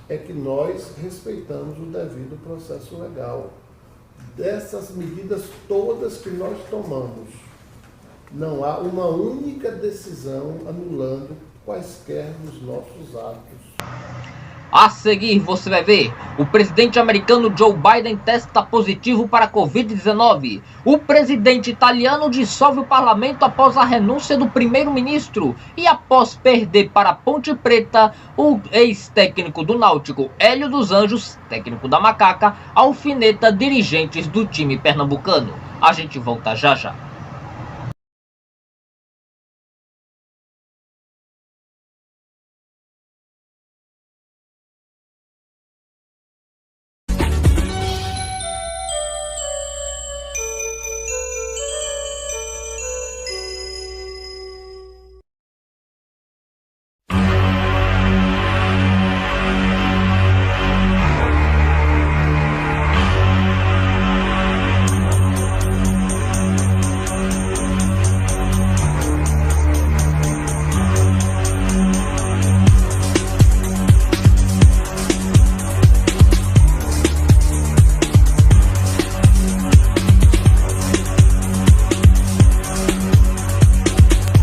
é que nós respeitamos o devido processo legal. Dessas medidas todas que nós tomamos, não há uma única decisão anulando quaisquer dos nossos atos. A seguir, você vai ver, o presidente americano Joe Biden testa positivo para a Covid-19. O presidente italiano dissolve o parlamento após a renúncia do primeiro-ministro. E após perder para a Ponte Preta, o ex-técnico do Náutico, Hélio dos Anjos, técnico da Macaca, alfineta dirigentes do time pernambucano. A gente volta já já.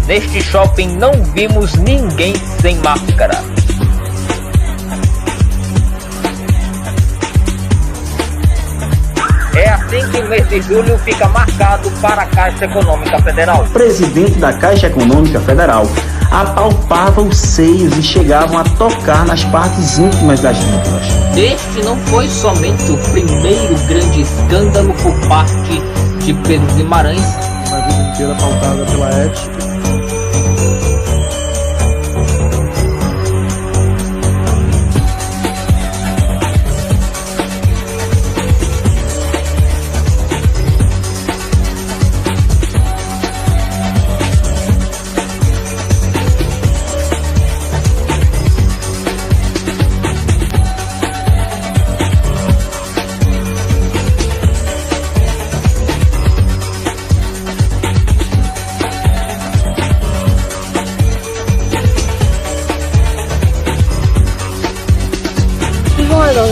Neste shopping não vimos ninguém sem máscara. É assim que o mês de julho fica marcado para a Caixa Econômica Federal. O presidente da Caixa Econômica Federal apalpava os seios e chegavam a tocar nas partes íntimas das vítimas. Este não foi somente o primeiro grande escândalo por parte de Pedro Guimarães. A vida inteira pautada pela ética.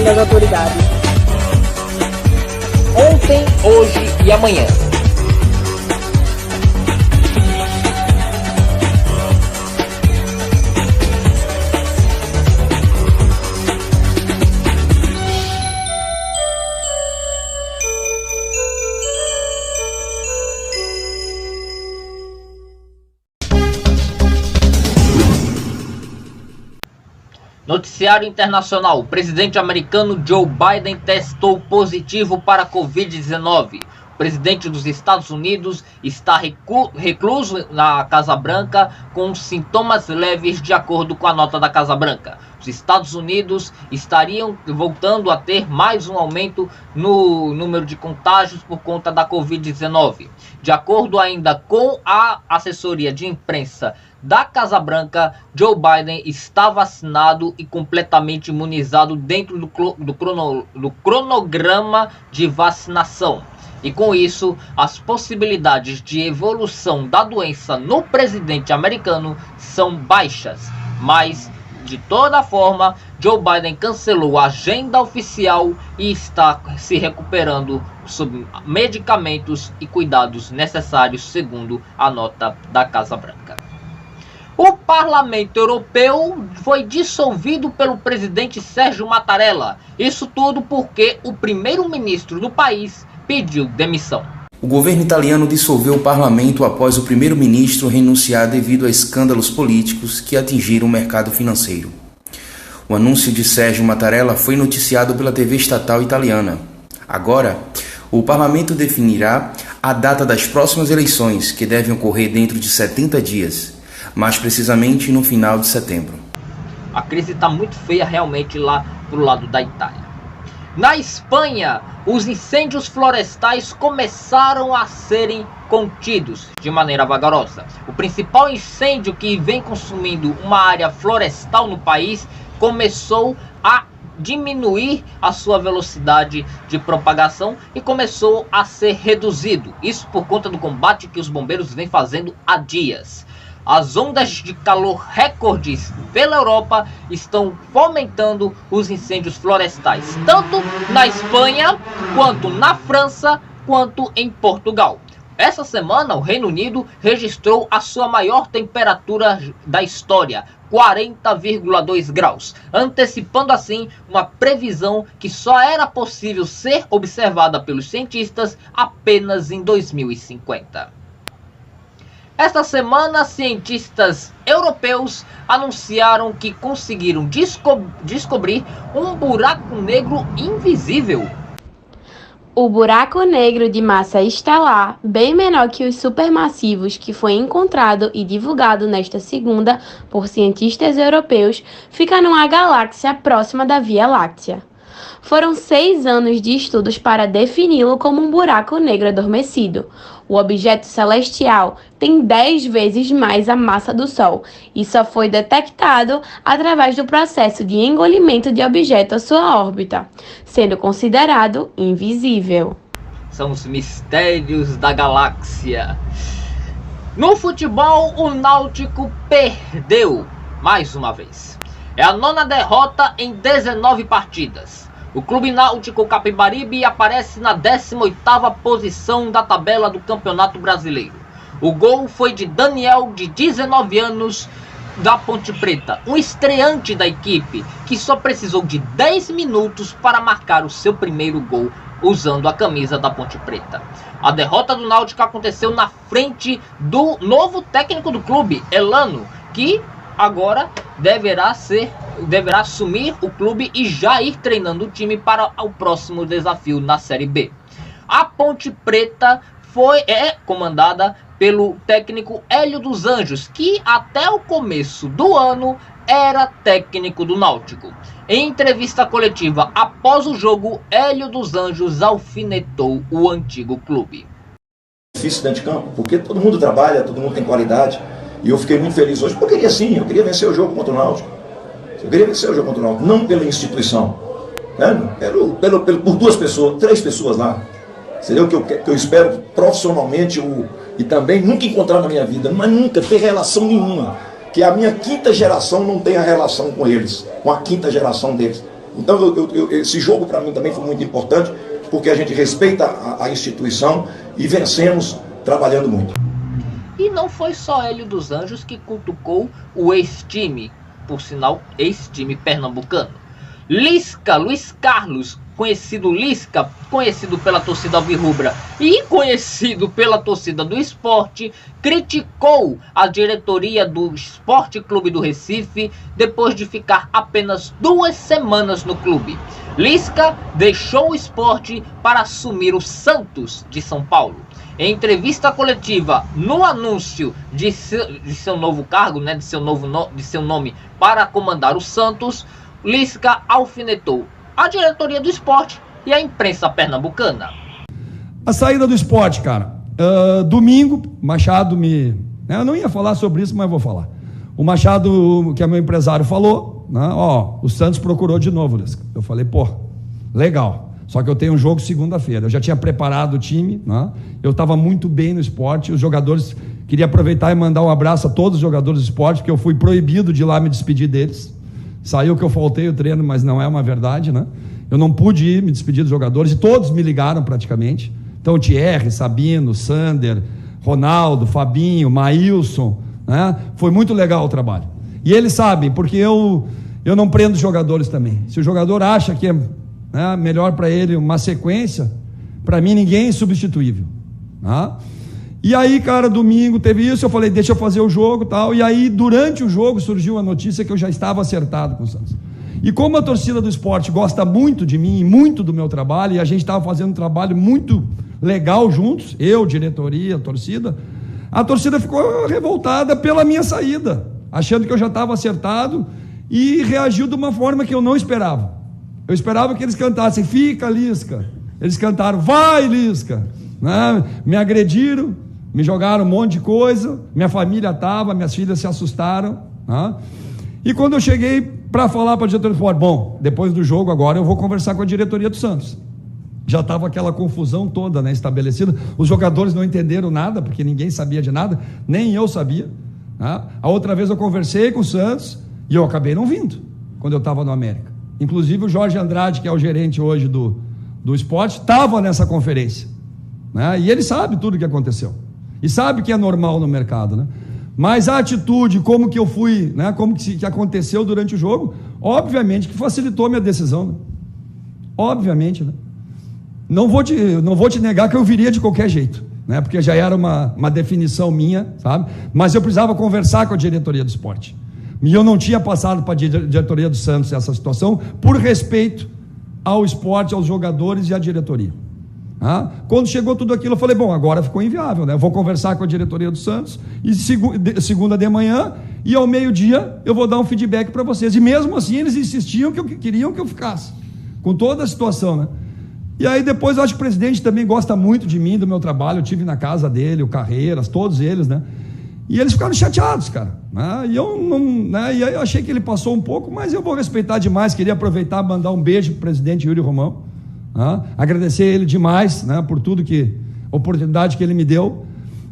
ordem das autoridades. Ontem, hoje e amanhã. Noticiário internacional. O presidente americano Joe Biden testou positivo para a Covid-19. O presidente dos Estados Unidos está recluso na Casa Branca com sintomas leves, de acordo com a nota da Casa Branca. Os Estados Unidos estariam voltando a ter mais um aumento no número de contágios por conta da Covid-19. De acordo ainda com a assessoria de imprensa da Casa Branca, Joe Biden está vacinado e completamente imunizado dentro do cronograma de vacinação. E com isso, as possibilidades de evolução da doença no presidente americano são baixas. Mas, de toda forma, Joe Biden cancelou a agenda oficial e está se recuperando sob medicamentos e cuidados necessários, segundo a nota da Casa Branca. O Parlamento Europeu foi dissolvido pelo presidente Sérgio Mattarella. Isso tudo porque o primeiro-ministro do país pediu demissão. O governo italiano dissolveu o parlamento após o primeiro-ministro renunciar devido a escândalos políticos que atingiram o mercado financeiro. O anúncio de Sérgio Mattarella foi noticiado pela TV estatal italiana. Agora, o parlamento definirá a data das próximas eleições, que devem ocorrer dentro de 70 dias, mais precisamente no final de setembro. A crise está muito feia realmente lá pro lado da Itália. Na Espanha, os incêndios florestais começaram a serem contidos de maneira vagarosa. O principal incêndio que vem consumindo uma área florestal no país começou a diminuir a sua velocidade de propagação e começou a ser reduzido. Isso por conta do combate que os bombeiros vêm fazendo há dias. As ondas de calor recordes pela Europa estão fomentando os incêndios florestais, tanto na Espanha, quanto na França, quanto em Portugal. Essa semana, o Reino Unido registrou a sua maior temperatura da história, 40,2 graus, antecipando assim uma previsão que só era possível ser observada pelos cientistas apenas em 2050. Esta semana, cientistas europeus anunciaram que conseguiram descobrir um buraco negro invisível. O buraco negro de massa estelar, bem menor que os supermassivos que foi encontrado e divulgado nesta segunda por cientistas europeus, fica numa galáxia próxima da Via Láctea. Foram 6 anos de estudos para defini-lo como um buraco negro adormecido. O objeto celestial tem 10 vezes mais a massa do Sol e só foi detectado através do processo de engolimento de objeto à sua órbita, sendo considerado invisível. São os mistérios da galáxia. No futebol, o Náutico perdeu mais uma vez. É a 9ª derrota em 19 partidas. O Clube Náutico Capibaribe aparece na 18ª posição da tabela do Campeonato Brasileiro. O gol foi de Daniel, de 19 anos, da Ponte Preta, um estreante da equipe, que só precisou de 10 minutos para marcar o seu primeiro gol usando a camisa da Ponte Preta. A derrota do Náutico aconteceu na frente do novo técnico do clube, Elano, que agora deverá assumir o clube e já ir treinando o time para o próximo desafio na Série B. A Ponte Preta é comandada pelo técnico Hélio dos Anjos, que até o começo do ano era técnico do Náutico. Em entrevista coletiva após o jogo, Hélio dos Anjos alfinetou o antigo clube. Difícil dentro de campo, porque todo mundo trabalha, todo mundo tem qualidade. E eu fiquei muito feliz hoje, porque eu queria vencer o jogo contra o Náutico. Eu queria vencer o jogo contra o Náutico, não pela instituição, né? Por 2 pessoas, 3 pessoas lá. Seria o que eu espero profissionalmente e também nunca encontrar na minha vida, mas nunca ter relação nenhuma. Que a minha 5ª geração não tenha relação com eles, com a 5ª geração deles. Então, esse jogo para mim também foi muito importante, porque a gente respeita a instituição e vencemos trabalhando muito. E não foi só Hélio dos Anjos que cutucou o ex-time, por sinal, ex-time pernambucano. Lisca, Luiz Carlos, conhecido Lisca, conhecido pela torcida alvirrubra e conhecido pela torcida do Sport, criticou a diretoria do Sport Clube do Recife depois de ficar apenas 2 semanas no clube. Lisca deixou o Sport para assumir o Santos de São Paulo. Em entrevista coletiva, no anúncio de seu novo cargo, de seu nome para comandar o Santos, Lisca alfinetou a diretoria do Sport e a imprensa pernambucana. A saída do Sport, cara. Domingo, Machado me... Eu não ia falar sobre isso, mas vou falar. O Machado, que é meu empresário, falou, né? O Santos procurou de novo, Lisca. Eu falei, legal. Só que eu tenho um jogo segunda-feira. Eu já tinha preparado o time, né? Eu estava muito bem no Sport. Os jogadores... Queria aproveitar e mandar um abraço a todos os jogadores do Sport, porque eu fui proibido de ir lá me despedir deles. Saiu que eu faltei o treino, mas não é uma verdade, né? Eu não pude ir me despedir dos jogadores e todos me ligaram praticamente. Então, Thierry, Sabino, Sander, Ronaldo, Fabinho, Maílson, né? Foi muito legal o trabalho. E eles sabem, porque eu não prendo jogadores também. Se o jogador acha que é melhor para ele uma sequência, para mim ninguém é substituível. Tá? E aí, cara, domingo teve isso, eu falei, deixa eu fazer o jogo e tal. E aí, durante o jogo, surgiu a notícia que eu já estava acertado com o Santos. E como a torcida do Sport gosta muito de mim e muito do meu trabalho, e a gente estava fazendo um trabalho muito legal juntos, eu, diretoria, a torcida ficou revoltada pela minha saída, achando que eu já estava acertado, e reagiu de uma forma que eu não esperava. Eu esperava que eles cantassem, fica, Lisca. Eles cantaram, vai, Lisca. Né? Me agrediram, me jogaram um monte de coisa, minha família estava, minhas filhas se assustaram. Né? E quando eu cheguei para falar para a diretoria, eu falei, depois do jogo agora eu vou conversar com a diretoria do Santos. Já estava aquela confusão toda, né, estabelecida, os jogadores não entenderam nada, porque ninguém sabia de nada, nem eu sabia. Né? A outra vez eu conversei com o Santos e eu acabei não vindo, quando eu estava no América. Inclusive o Jorge Andrade, que é o gerente hoje do Sport, estava nessa conferência. Né? E ele sabe tudo o que aconteceu. E sabe que é normal no mercado. Né? Mas a atitude, como que eu fui, né? Como que aconteceu durante o jogo, obviamente que facilitou a minha decisão. Né? Obviamente. Né? Não vou te negar que eu viria de qualquer jeito. Né? Porque já era uma definição minha, sabe? Mas eu precisava conversar com a diretoria do Sport. E eu não tinha passado para a diretoria do Santos essa situação, por respeito ao Sport, aos jogadores e à diretoria. Quando chegou tudo aquilo, eu falei, agora ficou inviável, né? Eu vou conversar com a diretoria do Santos, e segunda de manhã, e ao meio-dia, eu vou dar um feedback para vocês. E mesmo assim, eles insistiam que queriam que eu ficasse, com toda a situação, né? E aí depois, eu acho que o presidente também gosta muito de mim, do meu trabalho, eu estive na casa dele, o Carreiras, todos eles, né? E eles ficaram chateados, cara. Né? E eu não, né? E aí eu achei que ele passou um pouco, mas eu vou respeitar demais. Queria aproveitar e mandar um beijo para o presidente Yuri Romão. Agradecer ele demais, né, por tudo oportunidade que ele me deu.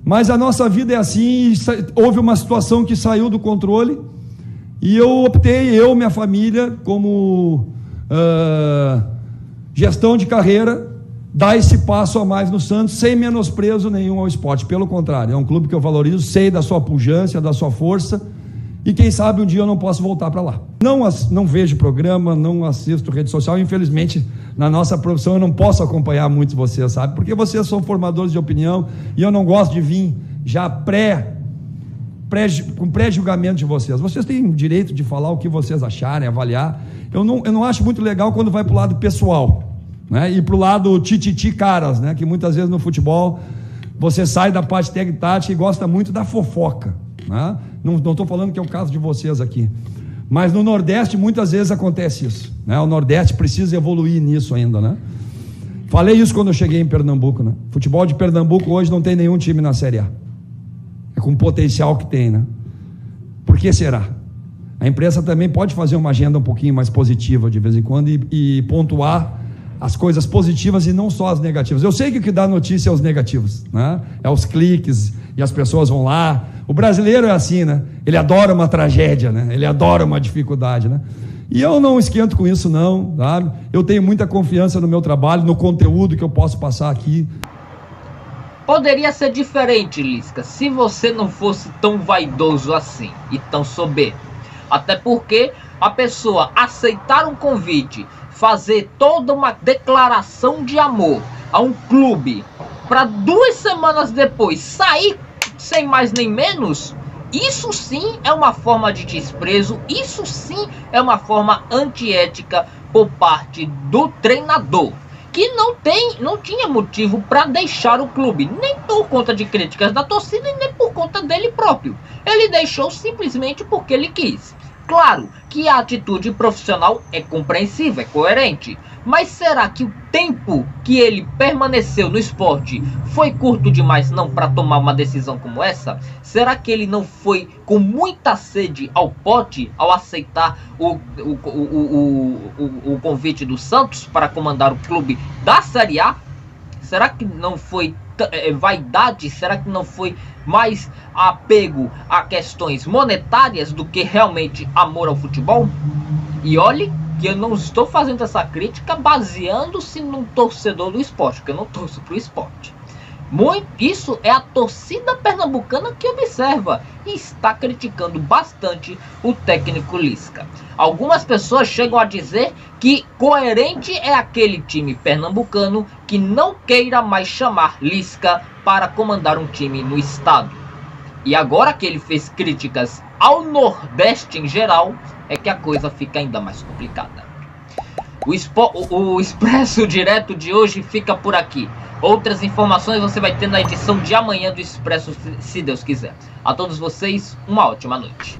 Mas a nossa vida é assim, houve uma situação que saiu do controle e eu optei, minha família, como gestão de carreira, dar esse passo a mais no Santos, sem menosprezo nenhum ao esporte. Pelo contrário, é um clube que eu valorizo, sei da sua pujança, da sua força, e quem sabe um dia eu não posso voltar para lá. Não vejo programa, não assisto rede social, infelizmente na nossa profissão eu não posso acompanhar muito vocês, sabe? Porque vocês são formadores de opinião e eu não gosto de vir já com pré-julgamento de vocês. Vocês têm direito de falar o que vocês acharem, avaliar. Eu não acho muito legal quando vai para o lado pessoal, né? E para o lado tititi caras, né? Que muitas vezes no futebol você sai da parte técnica e gosta muito da fofoca. Né? Não estou falando que é o caso de vocês aqui, mas no Nordeste muitas vezes acontece isso, né? O Nordeste precisa evoluir nisso ainda, né? Falei isso quando eu cheguei em Pernambuco, né? Futebol de Pernambuco hoje não tem nenhum time na Série A, é com o potencial que tem, né? Por que será? A imprensa também pode fazer uma agenda um pouquinho mais positiva de vez em quando e pontuar as coisas positivas e não só as negativas. Eu sei que o que dá notícia é os negativos, né? É os cliques e as pessoas vão lá. O brasileiro é assim, né? Ele adora uma tragédia, né? Ele adora uma dificuldade, né? E eu não esquento com isso não, sabe? Eu tenho muita confiança no meu trabalho, no conteúdo que eu posso passar aqui. Poderia ser diferente, Lisca, se você não fosse tão vaidoso assim e tão soberbo. Até porque a pessoa aceitar um convite, fazer toda uma declaração de amor a um clube, para 2 semanas depois sair sem mais nem menos, isso sim é uma forma de desprezo, isso sim é uma forma antiética por parte do treinador, que não tinha motivo para deixar o clube, nem por conta de críticas da torcida e nem por conta dele próprio. Ele deixou simplesmente porque ele quis. Claro que a atitude profissional é compreensível, é coerente, mas será que o tempo que ele permaneceu no esporte foi curto demais não para tomar uma decisão como essa? Será que ele não foi com muita sede ao pote ao aceitar o convite do Santos para comandar o clube da Série A? Será que não foi vaidade? Será que não foi mais apego a questões monetárias do que realmente amor ao futebol? E olhe que eu não estou fazendo essa crítica baseando-se num torcedor do esporte, porque eu não torço para o esporte. Isso é a torcida pernambucana que observa e está criticando bastante o técnico Lisca. Algumas pessoas chegam a dizer que coerente é aquele time pernambucano que não queira mais chamar Lisca para comandar um time no estado. E agora que ele fez críticas ao Nordeste em geral, é que a coisa fica ainda mais complicada. O Expresso Direto de hoje fica por aqui. Outras informações você vai ter na edição de amanhã do Expresso, se Deus quiser. A todos vocês, uma ótima noite.